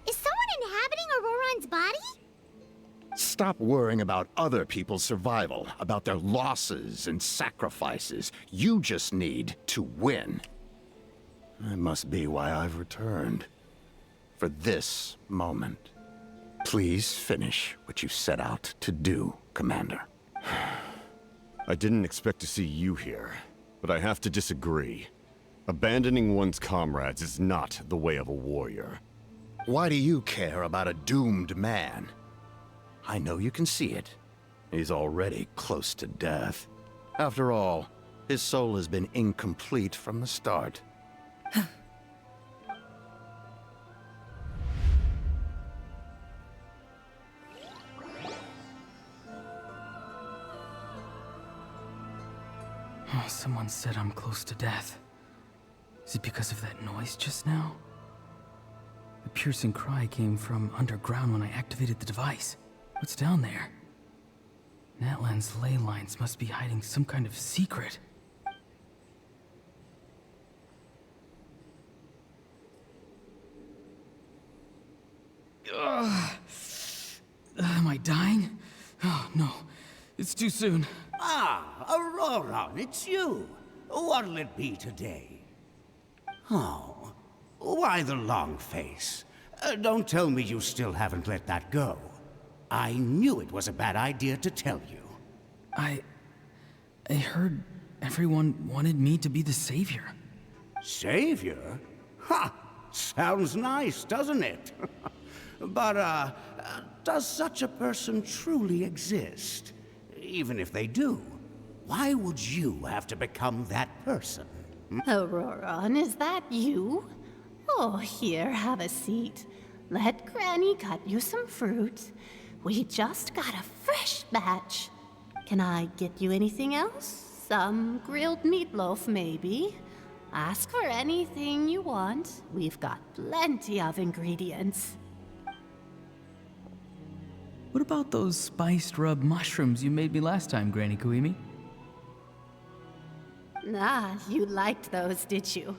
Speaker 5: Is someone inhabiting Auroran's body?
Speaker 20: Stop worrying about other people's survival, about their losses and sacrifices. You just need to win. That must be why I've returned. For this moment. Please finish what you set out to do, Commander.
Speaker 18: I didn't expect to see you here, but I have to disagree. Abandoning one's comrades is not the way of a warrior.
Speaker 20: Why do you care about a doomed man? I know you can see it. He's already close to death. After all, his soul has been incomplete from the start.
Speaker 16: Oh, someone said I'm close to death. Is it because of that noise just now? The piercing cry came from underground when I activated the device. What's down there? Natlan's ley lines must be hiding some kind of secret. Am I dying? Oh, no. It's too soon.
Speaker 21: Ah, Auroran, it's you. What'll it be today? Oh, why the long face? Don't tell me you still haven't let that go. I knew it was a bad idea to tell you.
Speaker 16: I heard everyone wanted me to be the savior.
Speaker 21: Savior? Ha! Sounds nice, doesn't it? But, does such a person truly exist? Even if they do, why would you have to become that person?
Speaker 6: Auroron, is that you? Oh, here, have a seat. Let Granny cut you some fruit. We just got a fresh batch. Can I get you anything else? Some grilled meatloaf, maybe? Ask for anything you want. We've got plenty of ingredients.
Speaker 16: What about those spiced rub mushrooms you made me last time, Granny Kuimi?
Speaker 6: Ah, you liked those, did you?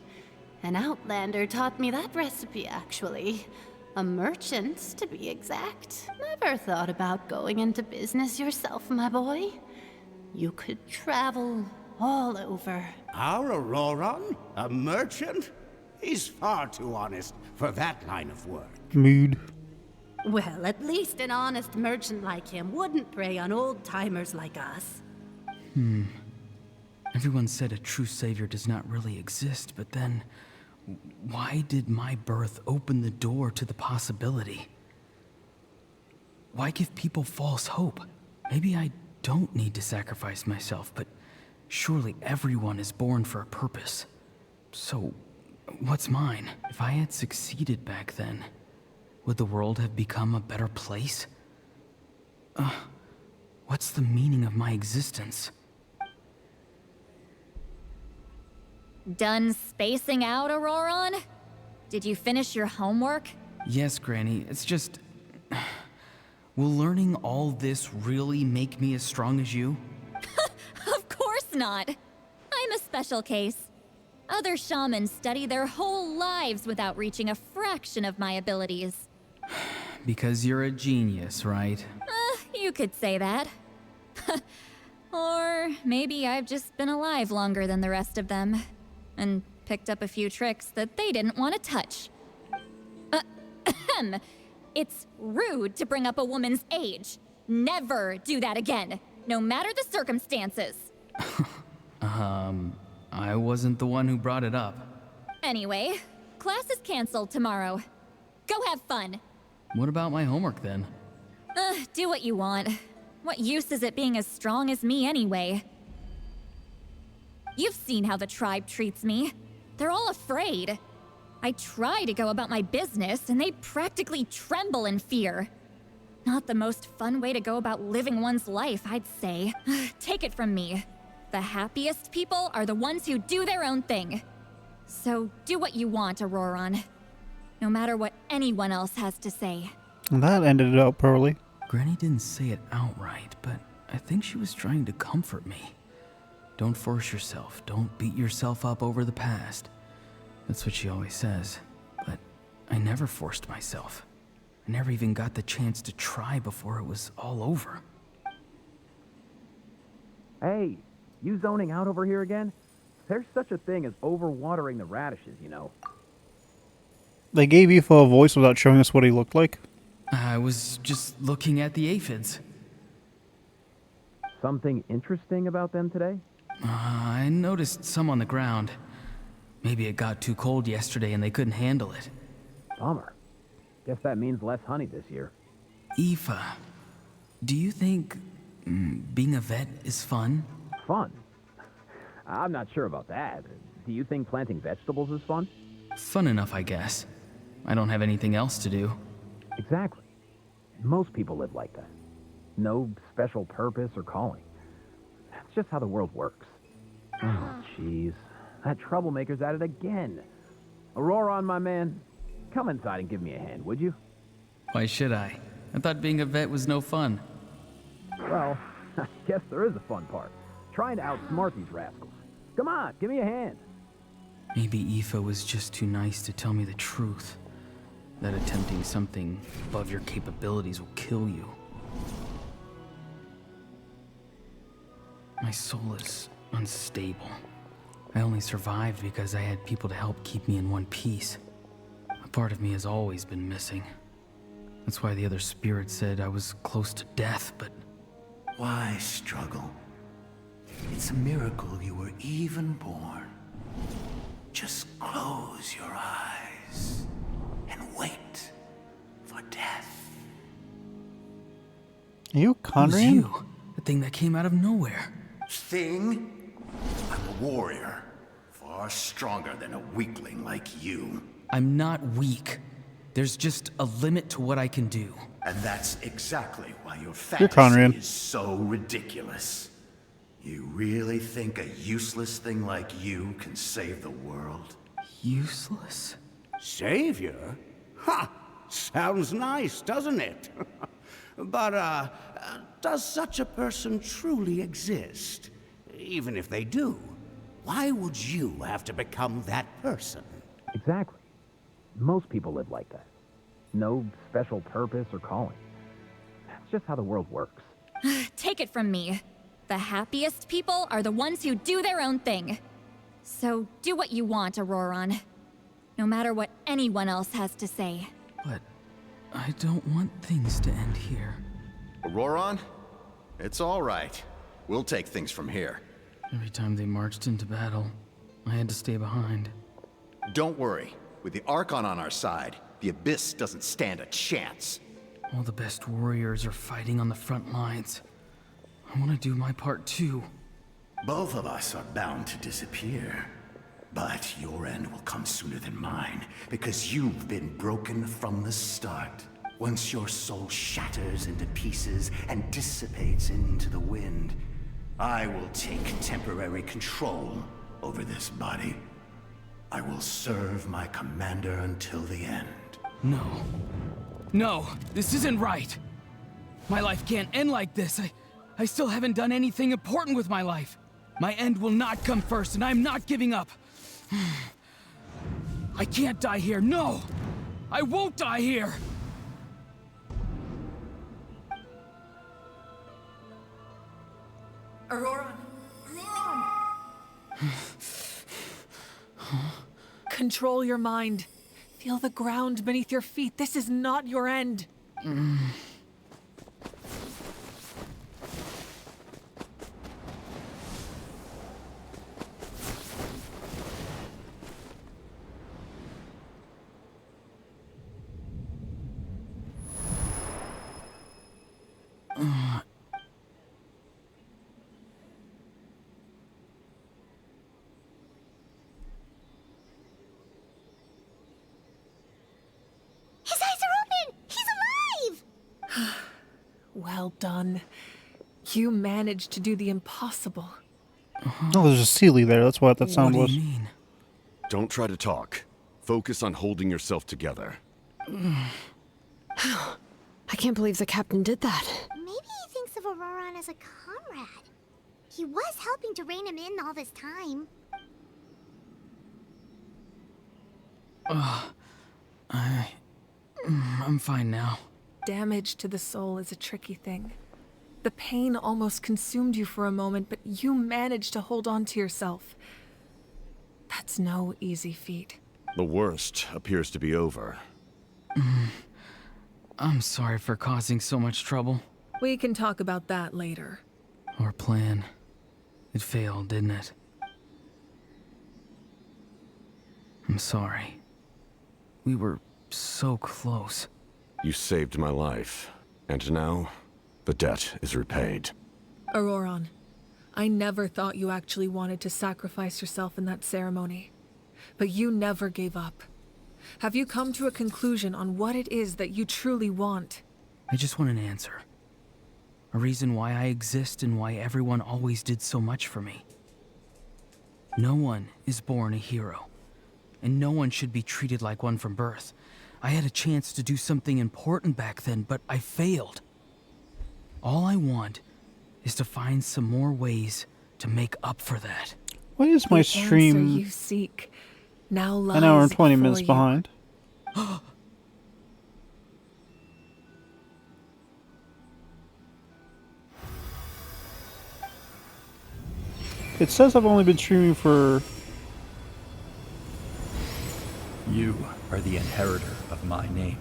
Speaker 6: An outlander taught me that recipe, actually. A merchant, to be exact. Never thought about going into business yourself, my boy. You could travel all over.
Speaker 21: Our Auroron? A merchant? He's far too honest for that line of work.
Speaker 3: Mood.
Speaker 6: Well, at least an honest merchant like him wouldn't prey on old-timers like us.
Speaker 16: Everyone said a true savior does not really exist, but then why did my birth open the door to the possibility? Why give people false hope? Maybe I don't need to sacrifice myself, but surely everyone is born for a purpose. So, what's mine? If I had succeeded back then, would the world have become a better place? What's the meaning of my existence?
Speaker 15: Done spacing out, Auroron? Did you finish your homework?
Speaker 16: Yes, Granny, it's just... Will learning all this really make me as strong as you?
Speaker 15: Of course not. I'm a special case. Other shamans study their whole lives without reaching a fraction of my abilities.
Speaker 16: Because you're a genius, right?
Speaker 15: You could say that. Or maybe I've just been alive longer than the rest of them, and picked up a few tricks that they didn't want to touch. It's rude to bring up a woman's age. Never do that again, no matter the circumstances.
Speaker 16: I wasn't the one who brought it up.
Speaker 15: Anyway, class is canceled tomorrow. Go have fun.
Speaker 16: What about my homework then?
Speaker 15: Do what you want. What use is it being as strong as me anyway? You've seen how the tribe treats me. They're all afraid. I try to go about my business, and they practically tremble in fear. Not the most fun way to go about living one's life, I'd say. Take it from me. The happiest people are the ones who do their own thing. So do what you want, Auroron. No matter what anyone else has to say.
Speaker 3: That ended up poorly.
Speaker 16: Granny didn't say it outright, but I think she was trying to comfort me. Don't force yourself. Don't beat yourself up over the past. That's what she always says. But I never forced myself. I never even got the chance to try before it was all over.
Speaker 22: Hey, you zoning out over here again? There's such a thing as overwatering the radishes, you know.
Speaker 3: They gave Aoife a voice without showing us what he looked like.
Speaker 16: I was just looking at the aphids.
Speaker 22: Something interesting about them today?
Speaker 16: I noticed some on the ground. Maybe it got too cold yesterday and they couldn't handle it.
Speaker 22: Bummer. Guess that means less honey this year.
Speaker 16: Aoife, do you think being a vet is fun?
Speaker 22: Fun? I'm not sure about that. Do you think planting vegetables is fun?
Speaker 16: Fun enough, I guess. I don't have anything else to do.
Speaker 22: Exactly. Most people live like that. No special purpose or calling. That's just how the world works. Oh, jeez. That troublemaker's at it again. Auroron, my man, come inside and give me a hand, would you?
Speaker 16: Why should I? I thought being a vet was no fun.
Speaker 22: Well, I guess there is a fun part. Trying to outsmart these rascals. Come on, give me a hand.
Speaker 16: Maybe Aoife was just too nice to tell me the truth. That attempting something above your capabilities will kill you. My soul is unstable. I only survived because I had people to help keep me in one piece. A part of me has always been missing. That's why the other spirits said I was close to death, but...
Speaker 21: Why struggle? It's a miracle you were even born. Just close your eyes. eyes and wait for death.
Speaker 3: You, Conrian?
Speaker 16: You, the thing that came out of nowhere.
Speaker 20: Thing? I'm a warrior. Far stronger than a weakling like you.
Speaker 16: I'm not weak. There's just a limit to what I can do.
Speaker 20: And that's exactly why your
Speaker 3: You're Conrian.
Speaker 20: fantasy is so ridiculous. You really think a useless thing like you can save the world?
Speaker 16: Useless?
Speaker 21: Savior? Ha! Sounds nice, doesn't it? But, does such a person truly exist? Even if they do, why would you have to become that person?
Speaker 22: Exactly. Most people live like that. No special purpose or calling. That's just how the world works.
Speaker 15: Take it from me. The happiest people are the ones who do their own thing. So do what you want, Auroron. No matter what anyone else has to say.
Speaker 16: But I don't want things to end here.
Speaker 18: Auroron? It's all right. We'll take things from here.
Speaker 16: Every time they marched into battle, I had to stay behind.
Speaker 18: Don't worry. With the Archon on our side, the Abyss doesn't stand a chance.
Speaker 16: All the best warriors are fighting on the front lines. I want to do my part too.
Speaker 20: Both of us are bound to disappear. But your end will come sooner than mine, because you've been broken from the start. Once your soul shatters into pieces and dissipates into the wind, I will take temporary control over this body. I will serve my commander until the end.
Speaker 16: No. No, this isn't right. My life can't end like this. I still haven't done anything important with my life. My end will not come first, and I'm not giving up. I can't die here. No! I won't die here!
Speaker 8: Auroron! Control your mind. Feel the ground beneath your feet. This is not your end. Well done. You managed to do the impossible.
Speaker 3: Oh, there's a Sealy there. That's what that sound was.
Speaker 18: Don't try to talk. Focus on holding yourself together.
Speaker 2: I can't believe the captain did that.
Speaker 5: Maybe he thinks of Auroron as a comrade. He was helping to rein him in all this time.
Speaker 16: I'm fine now.
Speaker 8: Damage to the soul is a tricky thing. The pain almost consumed you for a moment, but you managed to hold on to yourself. That's no easy feat.
Speaker 18: The worst appears to be over.
Speaker 16: I'm sorry for causing so much trouble.
Speaker 8: We can talk about that later.
Speaker 16: Our plan. It failed, didn't it? I'm sorry. We were so close.
Speaker 18: You saved my life, and now the debt is repaid.
Speaker 8: Auroron, I never thought you actually wanted to sacrifice yourself in that ceremony. But you never gave up. Have you come to a conclusion on what it is that you truly want?
Speaker 16: I just want an answer. A reason why I exist and why everyone always did so much for me. No one is born a hero, and no one should be treated like one from birth. I had a chance to do something important back then, but I failed. All I want is to find some more ways to make up for that.
Speaker 3: Why is my stream
Speaker 8: answer you seek now lies
Speaker 3: an hour and 20
Speaker 8: before
Speaker 3: minutes
Speaker 8: you.
Speaker 3: behind? It says I've only been streaming for...
Speaker 1: You are the inheritor of my name.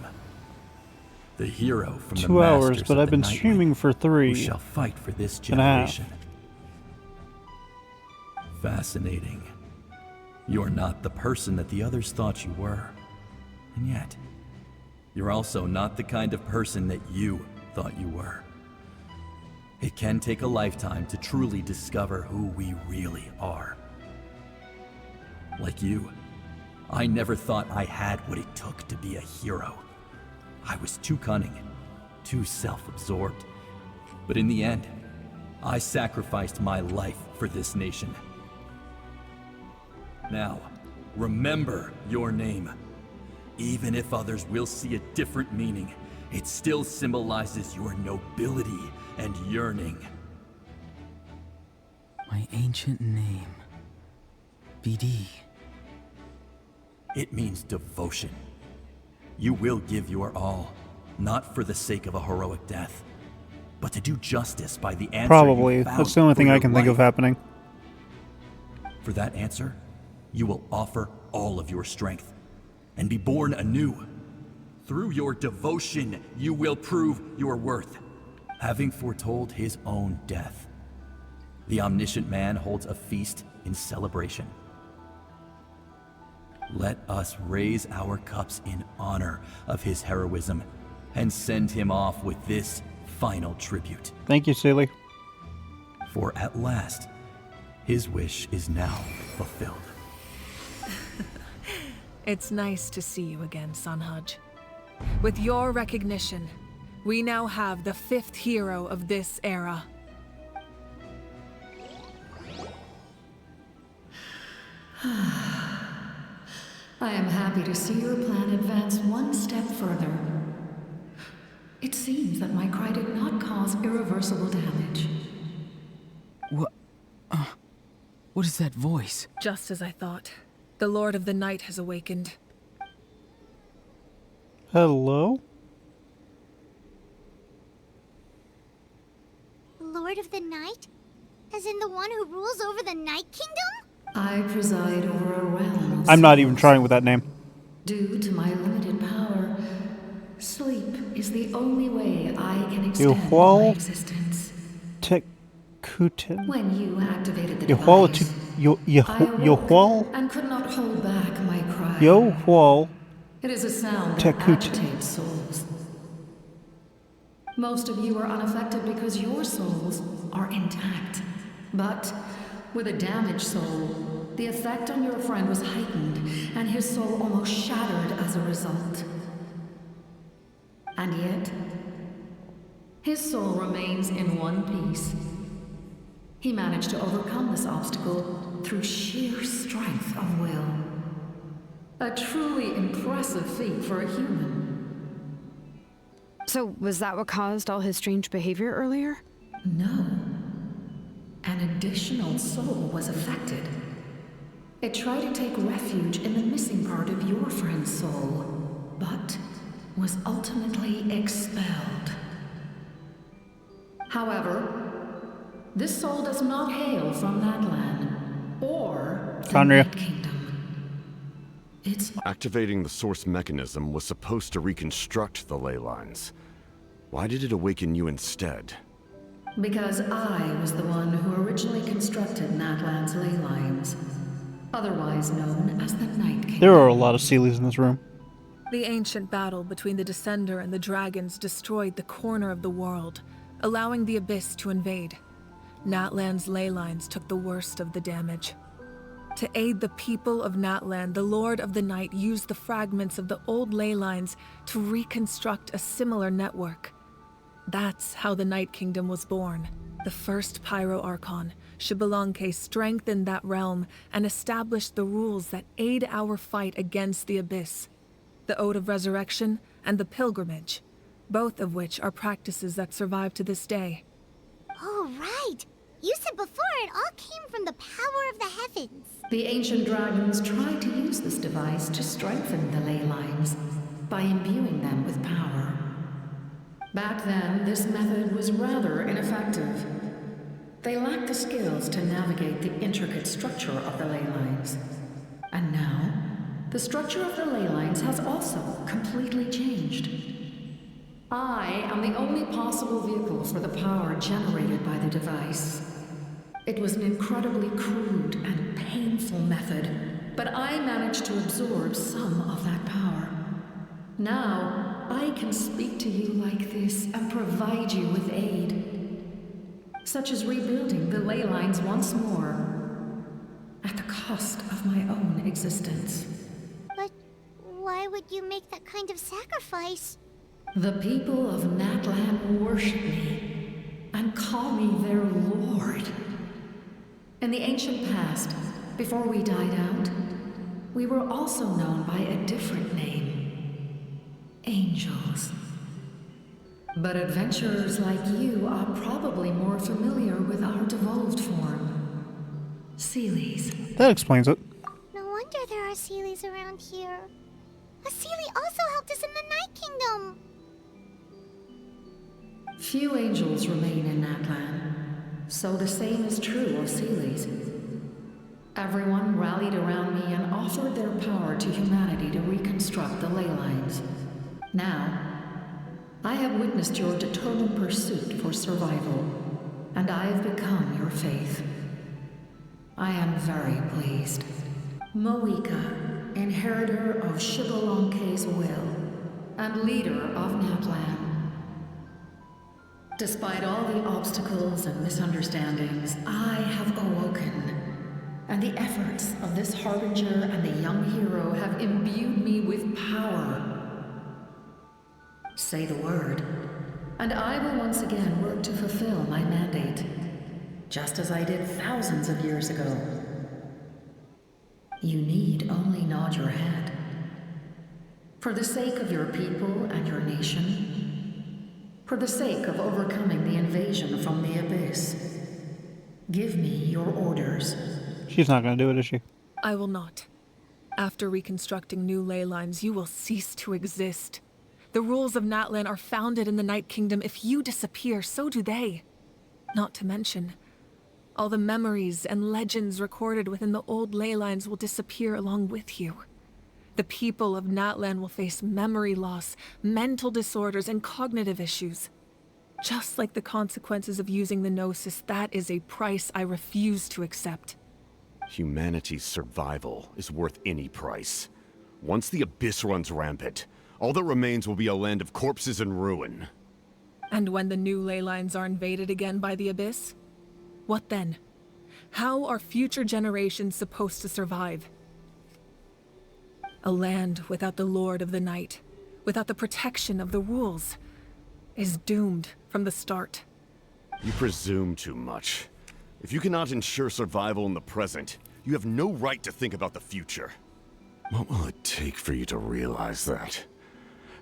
Speaker 1: The hero from the
Speaker 3: 2 hours,
Speaker 1: masters
Speaker 3: but
Speaker 1: of
Speaker 3: I've
Speaker 1: the
Speaker 3: been
Speaker 1: Nightlight,
Speaker 3: streaming for 3
Speaker 1: who shall fight for this
Speaker 3: and a half.
Speaker 1: generation. Fascinating. You're not the person that the others thought you were. And yet, you're also not the kind of person that you thought you were. It can take a lifetime to truly discover who we really are. Like you, I never thought I had what it took to be a hero. I was too cunning, too self-absorbed. But in the end, I sacrificed my life for this nation. Now, remember your name. Even if others will see a different meaning, it still symbolizes your nobility and yearning.
Speaker 16: My ancient name. BD.
Speaker 1: It means devotion. You will give your all, not for the sake of a heroic death, but to do justice by the answer
Speaker 3: Probably.
Speaker 1: you found
Speaker 3: That's the only
Speaker 1: for
Speaker 3: thing I
Speaker 1: your
Speaker 3: can think of
Speaker 1: life.
Speaker 3: happening.
Speaker 1: For that answer, you will offer all of your strength and be born anew. Through your devotion, you will prove your worth, having foretold his own death. The omniscient man holds a feast in celebration. Let us raise our cups in honor of his heroism and send him off with this final tribute.
Speaker 3: Thank you, Sealy.
Speaker 1: For at last, his wish is now fulfilled.
Speaker 8: It's nice to see you again, Sunhudge. With your recognition, we now have the 5th hero of this era.
Speaker 11: I am happy to see your plan advance one step further. It seems that my cry did not cause irreversible damage.
Speaker 16: What is that voice?
Speaker 8: Just as I thought. The Lord of the Night has awakened.
Speaker 3: Hello?
Speaker 5: Lord of the Night? As in the one who rules over the Night Kingdom?
Speaker 11: I preside over a realm of
Speaker 3: I'm not even
Speaker 11: souls.
Speaker 3: trying with that name.
Speaker 11: Due to my limited power, sleep is the only way I can extend my
Speaker 3: Yuhual
Speaker 11: existence.
Speaker 3: Tekutin.
Speaker 11: When you activated the
Speaker 3: Yuhual
Speaker 11: device, I awoke
Speaker 3: Yuhual
Speaker 11: and could not hold back my cry.
Speaker 3: Yuhual
Speaker 11: It is a sound that
Speaker 3: Tekutin.
Speaker 11: agitates souls. Most of you are unaffected because your souls are intact. But with a damaged soul, the effect on your friend was heightened, and his soul almost shattered as a result. And yet, his soul remains in one piece. He managed to overcome this obstacle through sheer strength of will. A truly impressive feat for a human.
Speaker 2: So, was that what caused all his strange behavior earlier?
Speaker 11: No. An additional soul was affected. It tried to take refuge in the missing part of your friend's soul, but was ultimately expelled. However, this soul does not hail from Natlan or the
Speaker 3: Conria.
Speaker 11: Night Kingdom. It's
Speaker 18: Activating the source mechanism was supposed to reconstruct the ley lines. Why did it awaken you instead?
Speaker 11: because I was the one who originally constructed Natlan's ley lines, otherwise known as the Night Kingdom.
Speaker 3: There are a lot of Sealies in this room.
Speaker 8: The ancient battle between the Descender and the dragons destroyed the corner of the world, allowing the Abyss to invade. Natlan's ley lines took the worst of the damage. To aid the people of Natlan, the Lord of the Night used the fragments of the old ley lines to reconstruct a similar network. That's how the Night Kingdom was born. The first Pyro Archon, Xbalanque, strengthened that realm and established the rules that aid our fight against the Abyss. The Ode of Resurrection and the Pilgrimage, both of which are practices that survive to this day.
Speaker 5: Oh, right! You said before it all came from the power of the heavens.
Speaker 11: The ancient dragons tried to use this device to strengthen the ley lines by imbuing them with power. Back then, this method was rather ineffective. They lacked the skills to navigate the intricate structure of the ley lines. And now, the structure of the ley lines has also completely changed. I am the only possible vehicle for the power generated by the device. It was an incredibly crude and painful method, but I managed to absorb some of that power. Now, I can speak to you like this and provide you with aid, such as rebuilding the ley lines once more, at the cost of my own existence.
Speaker 5: But why would you make that kind of sacrifice?
Speaker 11: The people of Natlan worship me and call me their lord. In the ancient past, before we died out, we were also known by a different name. Angels. But adventurers like you are probably more familiar with our devolved form. Seelies.
Speaker 3: That explains it.
Speaker 5: No wonder there are Seelies around here. A Seelie also helped us in the Night Kingdom.
Speaker 11: Few angels remain in Natlan, so the same is true of Seelies. Everyone rallied around me and offered their power to humanity to reconstruct the ley lines. Now, I have witnessed your determined pursuit for survival, and I have become your faith. I am very pleased. Moika, inheritor of Shibalonke's will, and leader of Natlan. Despite all the obstacles and misunderstandings, I have awoken. And the efforts of this harbinger and the young hero have imbued me with power. Say the word, and I will once again work to fulfill my mandate, just as I did thousands of years ago. You need only nod your head. For the sake of your people and your nation, for the sake of overcoming the invasion from the Abyss, give me your orders.
Speaker 3: She's not going to do it, is she?
Speaker 8: I will not. After reconstructing new ley lines, you will cease to exist. The rules of Natlan are founded in the Night Kingdom. If you disappear, so do they. Not to mention, all the memories and legends recorded within the old ley lines will disappear along with you. The people of Natlan will face memory loss, mental disorders, and cognitive issues. Just like the consequences of using the Gnosis, that is a price I refuse to accept.
Speaker 18: Humanity's survival is worth any price. Once the Abyss runs rampant, all that remains will be a land of corpses and ruin.
Speaker 8: And when the new ley lines are invaded again by the Abyss? What then? How are future generations supposed to survive? A land without the Lord of the Night, without the protection of the rules, is doomed from the start.
Speaker 18: You presume too much. If you cannot ensure survival in the present, you have no right to think about the future. What will it take for you to realize that?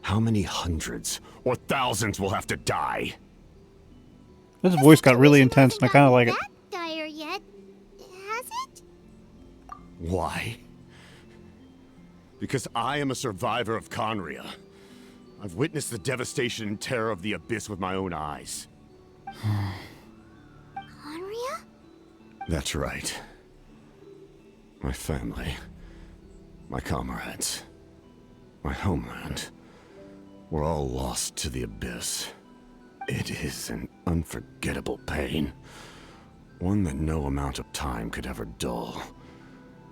Speaker 18: How many hundreds or thousands will have to die?
Speaker 3: This voice got really intense and I kind of like it.
Speaker 5: Dire yet, has it?
Speaker 18: Why? Because I am a survivor of Conria. I've witnessed the devastation and terror of the Abyss with my own eyes.
Speaker 5: Conria?
Speaker 18: That's right. My family, my comrades, my homeland, were all lost to the Abyss. It is an unforgettable pain. One that no amount of time could ever dull.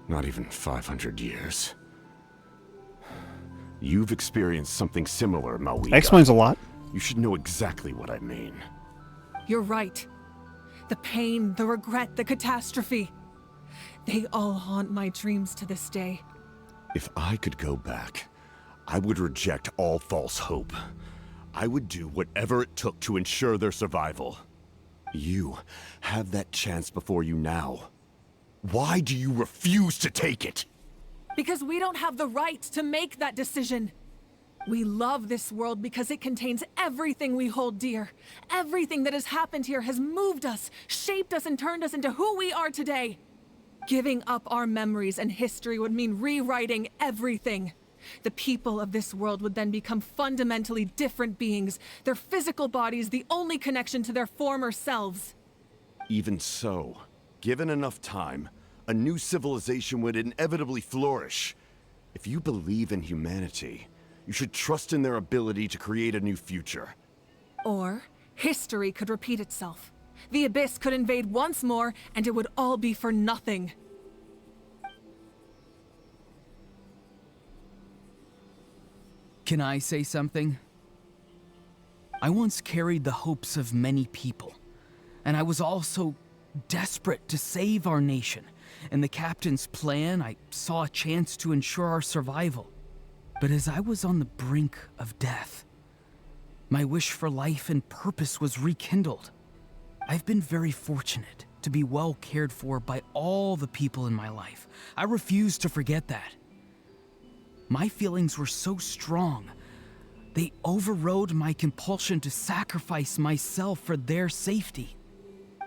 Speaker 18: Not even 500 years. You've experienced something similar, Mawika.
Speaker 3: That explains a lot.
Speaker 18: You should know exactly what I mean.
Speaker 8: You're right. The pain, the regret, the catastrophe. They all haunt my dreams to this day.
Speaker 18: If I could go back, I would reject all false hope. I would do whatever it took to ensure their survival. You have that chance before you now. Why do you refuse to take it?
Speaker 8: Because we don't have the right to make that decision. We love this world because it contains everything we hold dear. Everything that has happened here has moved us, shaped us, and turned us into who we are today. Giving up our memories and history would mean rewriting everything. The people of this world would then become fundamentally different beings, their physical bodies the only connection to their former selves.
Speaker 18: Even so, given enough time, a new civilization would inevitably flourish. If you believe in humanity, you should trust in their ability to create a new future.
Speaker 8: Or, history could repeat itself. The Abyss could invade once more, and it would all be for nothing.
Speaker 16: Can I say something? I once carried the hopes of many people, and I was also desperate to save our nation. In the captain's plan, I saw a chance to ensure our survival. But as I was on the brink of death, my wish for life and purpose was rekindled. I've been very fortunate to be well cared for by all the people in my life. I refuse to forget that. My feelings were so strong, they overrode my compulsion to sacrifice myself for their safety.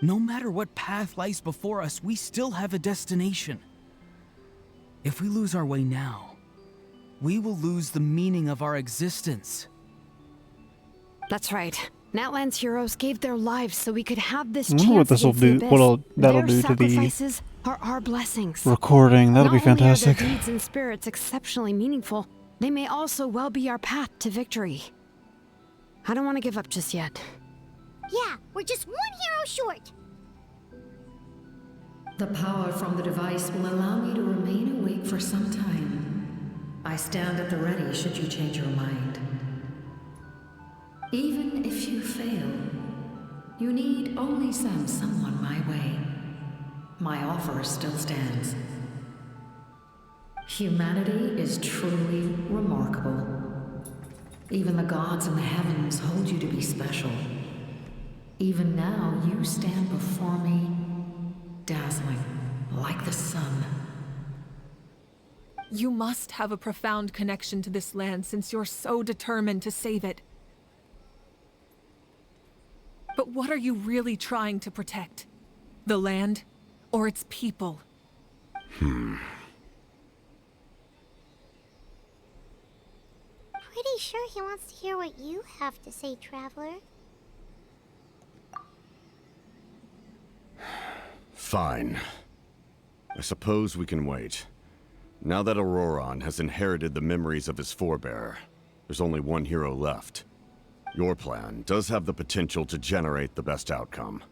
Speaker 16: No matter what path lies before us, we still have a destination. If we lose our way now, we will lose the meaning of our existence.
Speaker 2: That's right. Natlan's heroes gave their lives so we could have this
Speaker 3: I
Speaker 2: chance
Speaker 3: wonder what this will
Speaker 2: against the
Speaker 3: do.
Speaker 2: Abyss.
Speaker 3: That'll
Speaker 2: Their
Speaker 3: do to the
Speaker 2: sacrifices are our blessings.
Speaker 3: recording. That'll be
Speaker 2: Not only are
Speaker 3: fantastic.
Speaker 2: their deeds and spirits exceptionally meaningful, they may also well be our path to victory. I don't want to give up just yet.
Speaker 5: Yeah, we're just one hero short.
Speaker 11: The power from the device will allow me to remain awake for some time. I stand at the ready should you change your mind. Even if you fail, you need only send someone my way. My offer still stands. Humanity is truly remarkable. Even the gods in the heavens hold you to be special. Even now, you stand before me, dazzling, like the sun.
Speaker 8: You must have a profound connection to this land since you're so determined to save it. But what are you really trying to protect? The land or its people?
Speaker 5: Pretty sure he wants to hear what you have to say, Traveler.
Speaker 18: Fine. I suppose we can wait. Now that Auroron has inherited the memories of his forebear, there's only one hero left. Your plan does have the potential to generate the best outcome.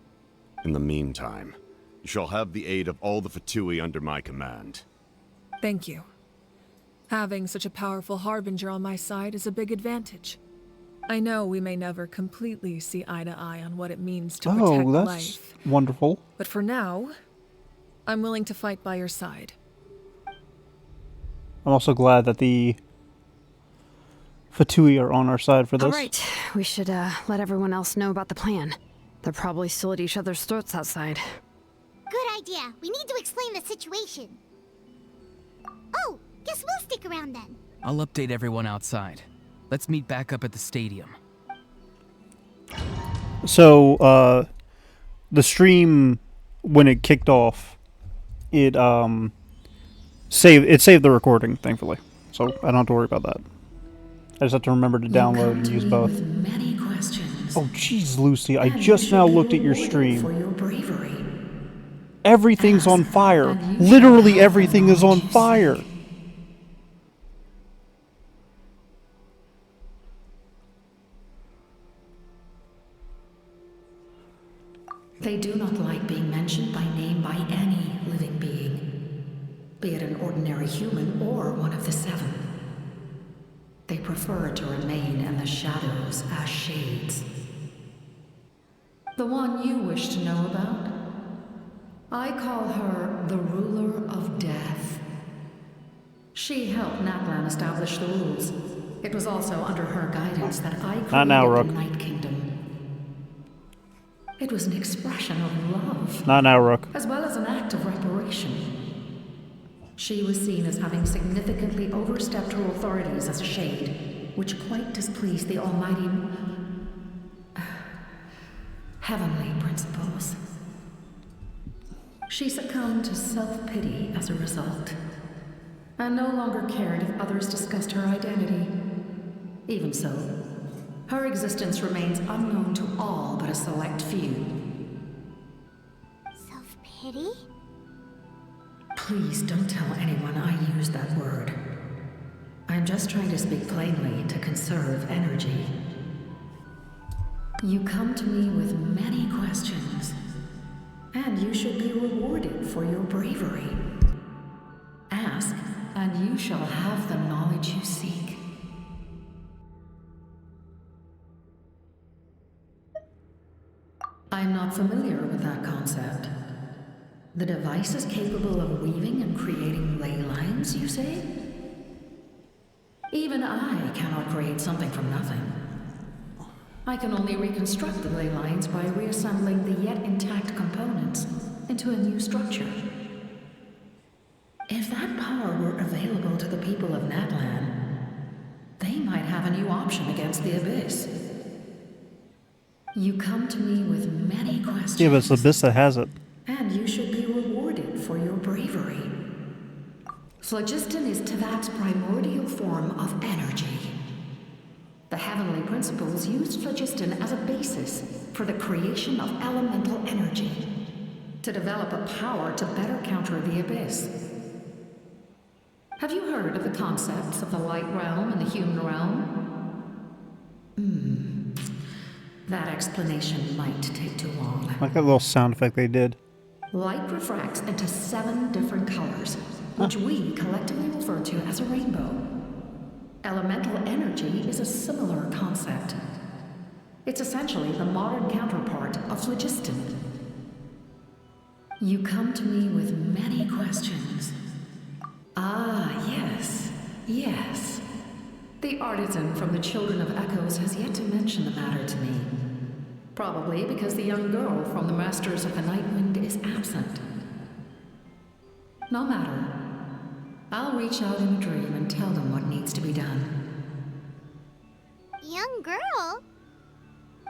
Speaker 18: In the meantime, you shall have the aid of all the Fatui under my command.
Speaker 8: Thank you. Having such a powerful harbinger on my side is a big advantage. I know we may never completely see eye to eye on what it means to protect
Speaker 3: Oh, that's
Speaker 8: life.
Speaker 3: wonderful.
Speaker 8: But for now, I'm willing to fight by your side.
Speaker 3: I'm also glad that the Fatui are on our side for this.
Speaker 2: All right, we should let everyone else know about the plan. They're probably still at each other's throats outside.
Speaker 5: Good idea. We need to explain the situation. Oh, guess we'll stick around then.
Speaker 16: I'll update everyone outside. Let's meet back up at the stadium.
Speaker 3: So, the stream, when it kicked off, it saved the recording, thankfully. So I don't have to worry about that. I just have to remember to download and use both.
Speaker 11: Many questions.
Speaker 3: Oh, jeez, Lucy, I just now looked at your stream.
Speaker 11: For your bravery.
Speaker 3: Everything's on fire. Literally everything is on fire.
Speaker 11: They do not like being mentioned by name by any living being, be it an ordinary human or one of the seven. They prefer to remain in the shadows as shades. The one you wish to know about? I call her the ruler of death. She helped Natlan establish the rules. It was also under her guidance that I created the Night Kingdom. It was an expression of love.
Speaker 3: Not now, Rook.
Speaker 11: As well as an act of reparation. She was seen as having significantly overstepped her authorities as a shade, which quite displeased the almighty heavenly principles. She succumbed to self-pity as a result, and no longer cared if others discussed her identity. Even so, her existence remains unknown to all but a select few.
Speaker 5: Self-pity?
Speaker 11: Please don't tell anyone I used that word. I'm just trying to speak plainly to conserve energy. You come to me with many questions, and you should be rewarded for your bravery. Ask, and you shall have the knowledge you seek. I'm not familiar with that concept. The device is capable of weaving and creating ley lines, you say? Even I cannot create something from nothing. I can only reconstruct the ley lines by reassembling the yet intact components into a new structure. If that power were available to the people of Natlan, they might have a new option against the Abyss. You come to me with many questions.
Speaker 3: Yeah, but it's Abyss that has it.
Speaker 11: And you should be rewarded for your bravery. Phlogiston is Tevat's primordial form of energy. The heavenly principles used phlogiston as a basis for the creation of elemental energy, to develop a power to better counter the Abyss. Have you heard of the concepts of the light realm and the human realm? That explanation might take too long.
Speaker 3: Like that little sound effect they did.
Speaker 11: Light refracts into 7 different colors, which we collectively refer to as a rainbow. Elemental energy is a similar concept. It's essentially the modern counterpart of phlogiston. You come to me with many questions. Ah, yes, yes. The artisan from the Children of Echoes has yet to mention the matter to me. Probably because the young girl from the Masters of the Nightwind is absent. No matter. I'll reach out in a dream and tell them what needs to be done.
Speaker 5: Young girl?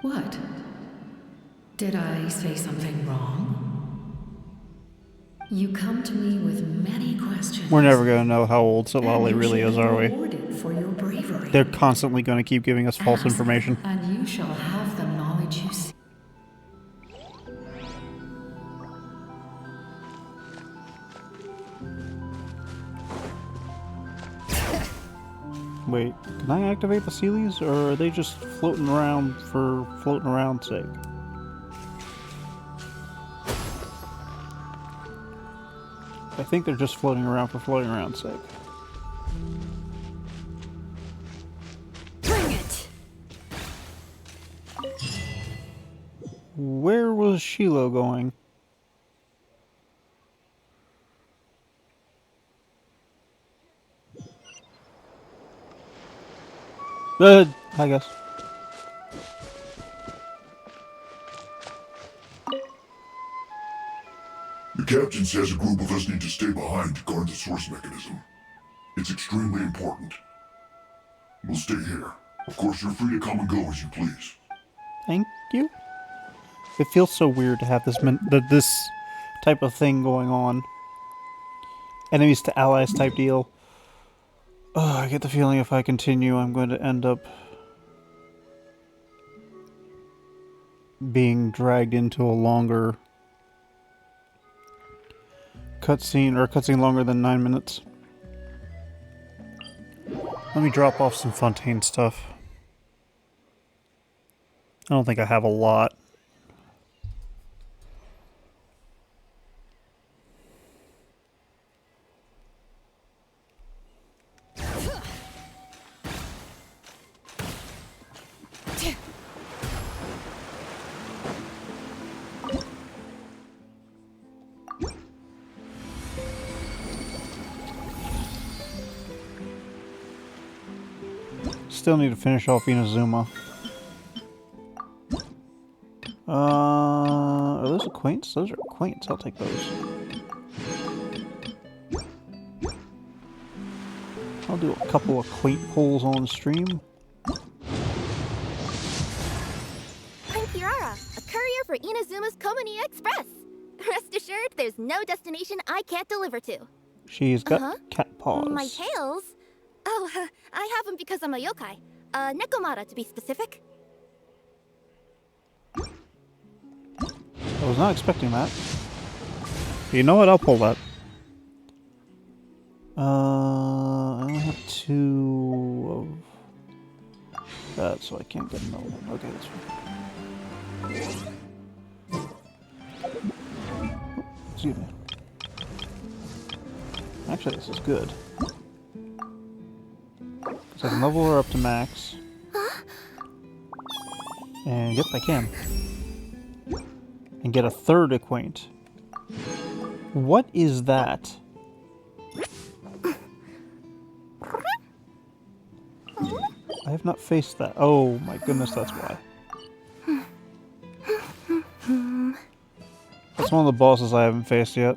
Speaker 11: What? Did I say something wrong? You come to me with many questions.
Speaker 3: We're never going to know how old Solali really is, are we?
Speaker 11: For your bravery.
Speaker 3: They're constantly going to keep giving us false information.
Speaker 11: And you shall have the knowledge you seek.
Speaker 3: Wait, can I activate the Sealies, or are they just floating around for floating around sake? I think they're just floating around for floating around sake.
Speaker 2: Bring it!
Speaker 3: Where was Shiloh going? I guess.
Speaker 12: The captain says a group of us need to stay behind to guard the source mechanism. It's extremely important. We'll stay here. Of course, you're free to come and go as you please.
Speaker 3: Thank you. It feels so weird to have this type of thing going on. Enemies to allies type deal. Oh, I get the feeling if I continue, I'm going to end up being dragged into a longer cutscene, or a cutscene longer than 9 minutes. Let me drop off some Fontaine stuff. I don't think I have a lot. Still need to finish off Inazuma. Are those acquaintance? Those are acquaintance. I'll take those. I'll do a couple of quaint pulls on stream.
Speaker 14: I'm Kirara, a courier for Inazuma's Komani Express. Rest assured, there's no destination I can't deliver to.
Speaker 3: She's got cat paws.
Speaker 14: My tails? Oh, I have them because I'm a yokai. Nekomata, to be specific.
Speaker 3: I was not expecting that. You know what? I'll pull that. I only have 2 of that, so I can't get another one. Okay, that's fine. Excuse me. Actually, this is good. Because I can level her up to max. And yep, I can. And get a third acquaint. What is that? I have not faced that. Oh my goodness, that's why. That's one of the bosses I haven't faced yet.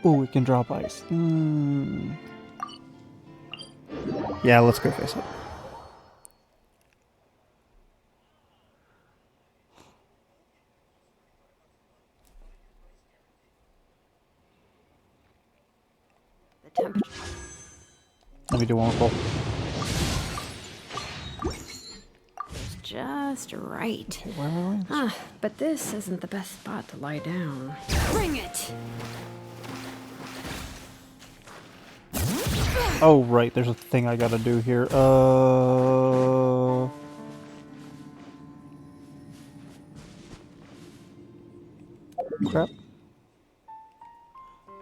Speaker 3: Ooh, it can drop ice. Yeah, let's go face it.
Speaker 2: The temperature.
Speaker 3: Let me do one more pull.
Speaker 2: It's just right.
Speaker 3: Okay, where are we?
Speaker 2: Ah, but this isn't the best spot to lie down. Bring it!
Speaker 3: Oh, right, there's a thing I gotta do here. Crap.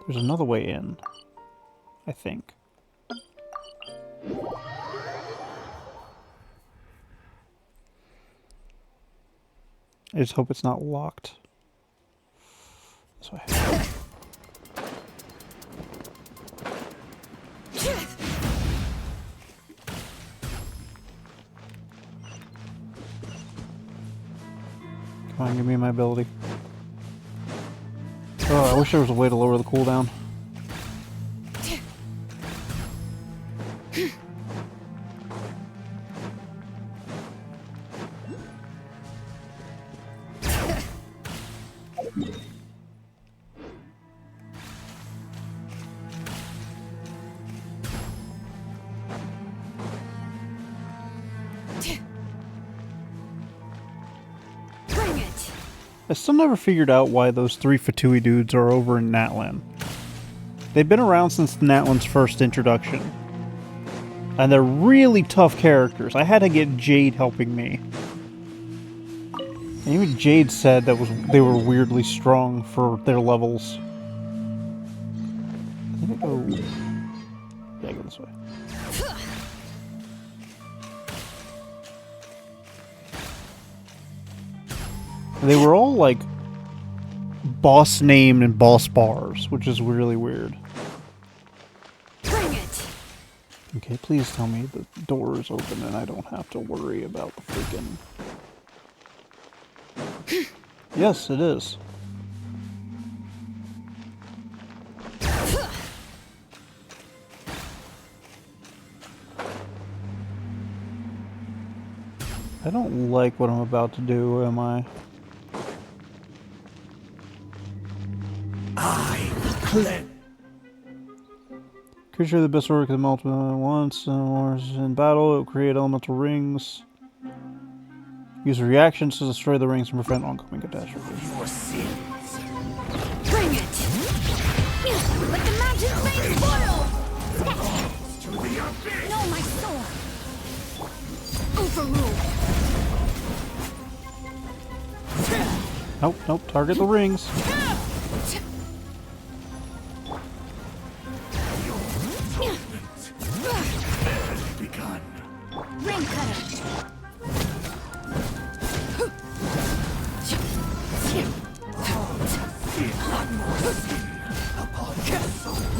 Speaker 3: There's another way in, I think. I just hope it's not locked. This way. Come on, give me my ability. Oh, I wish there was a way to lower the cooldown. I still never figured out why those 3 Fatui dudes are over in Natlan. They've been around since Natlan's first introduction. And they're really tough characters. I had to get Jade helping me. And even Jade said that they were weirdly strong for their levels. I think I go... Yeah, I go this way. They were all, like, boss named and boss bars, which is really weird.
Speaker 2: Bring it!
Speaker 3: Okay, please tell me the door is open and I don't have to worry about the freaking... Yes, it is. I don't like what I'm about to do, am I? Creature the best work of the multiple once or in battle, it will create elemental rings. Use reactions to destroy the rings and prevent oncoming catastrophe.
Speaker 2: Your sins. Bring it! Let the mountain flame boil! No, my sword! Overruled!
Speaker 3: Nope, nope, target the rings.
Speaker 2: Begun. Ring cutter.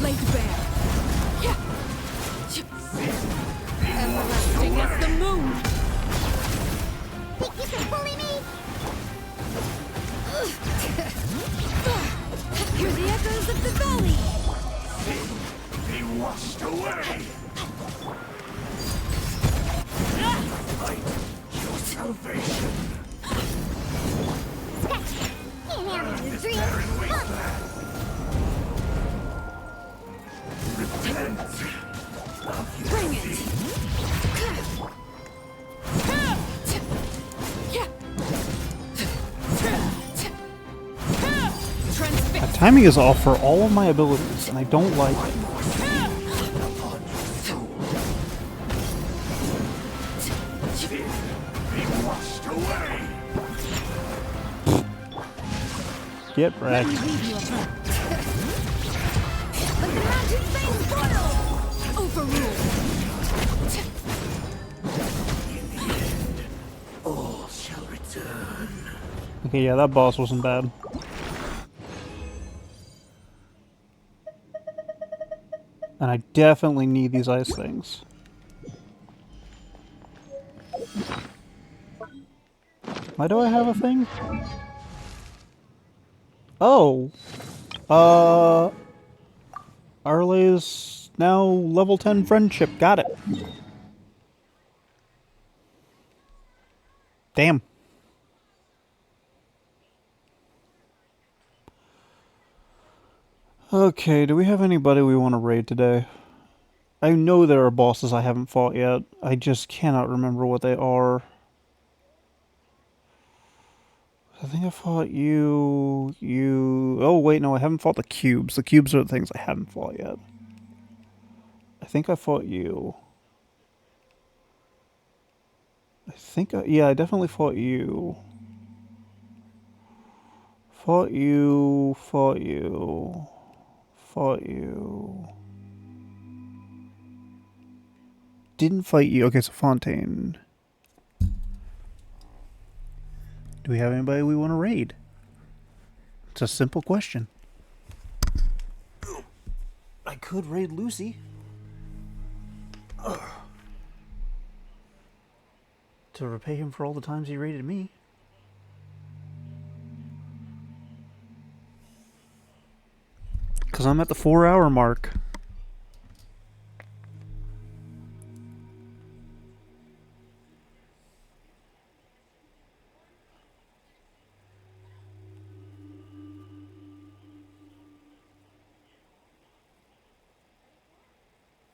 Speaker 2: Laid bare. Everlasting as the moon.
Speaker 5: Think you can bully me?
Speaker 2: Hear the echoes of the valley.
Speaker 10: Be washed away. Fight your salvation.
Speaker 5: Can't handle this dream.
Speaker 10: Repent of your
Speaker 2: Bring it.
Speaker 3: My timing is off for all of my abilities, and I don't like it. Get wrecked.
Speaker 2: Let the mountain flames boil! Overruled!
Speaker 10: All shall return.
Speaker 3: Okay, yeah, that boss wasn't bad. And I definitely need these ice things. Why do I have a thing? Oh! Arle's now level 10 friendship. Got it. Damn. Okay, do we have anybody we want to raid today? I know there are bosses I haven't fought yet. I just cannot remember what they are. I think I fought you... Oh, wait, no, I haven't fought the cubes. The cubes are the things I haven't fought yet. I think I fought you. Yeah, I definitely fought you. Fought you... Didn't fight you. Okay, so Fontaine. Do we have anybody we want to raid? It's a simple question. I could raid Lucy. To repay him for all the times he raided me. Because I'm at the 4-hour mark.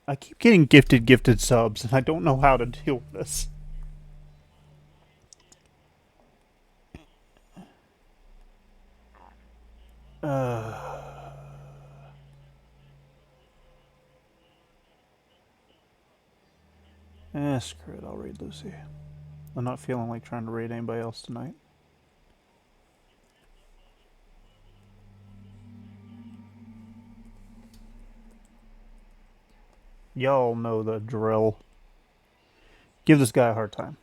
Speaker 3: I keep getting gifted subs, and I don't know how to deal with this. Screw it, I'll raid Lucy. I'm not feeling like trying to raid anybody else tonight. Y'all know the drill. Give this guy a hard time.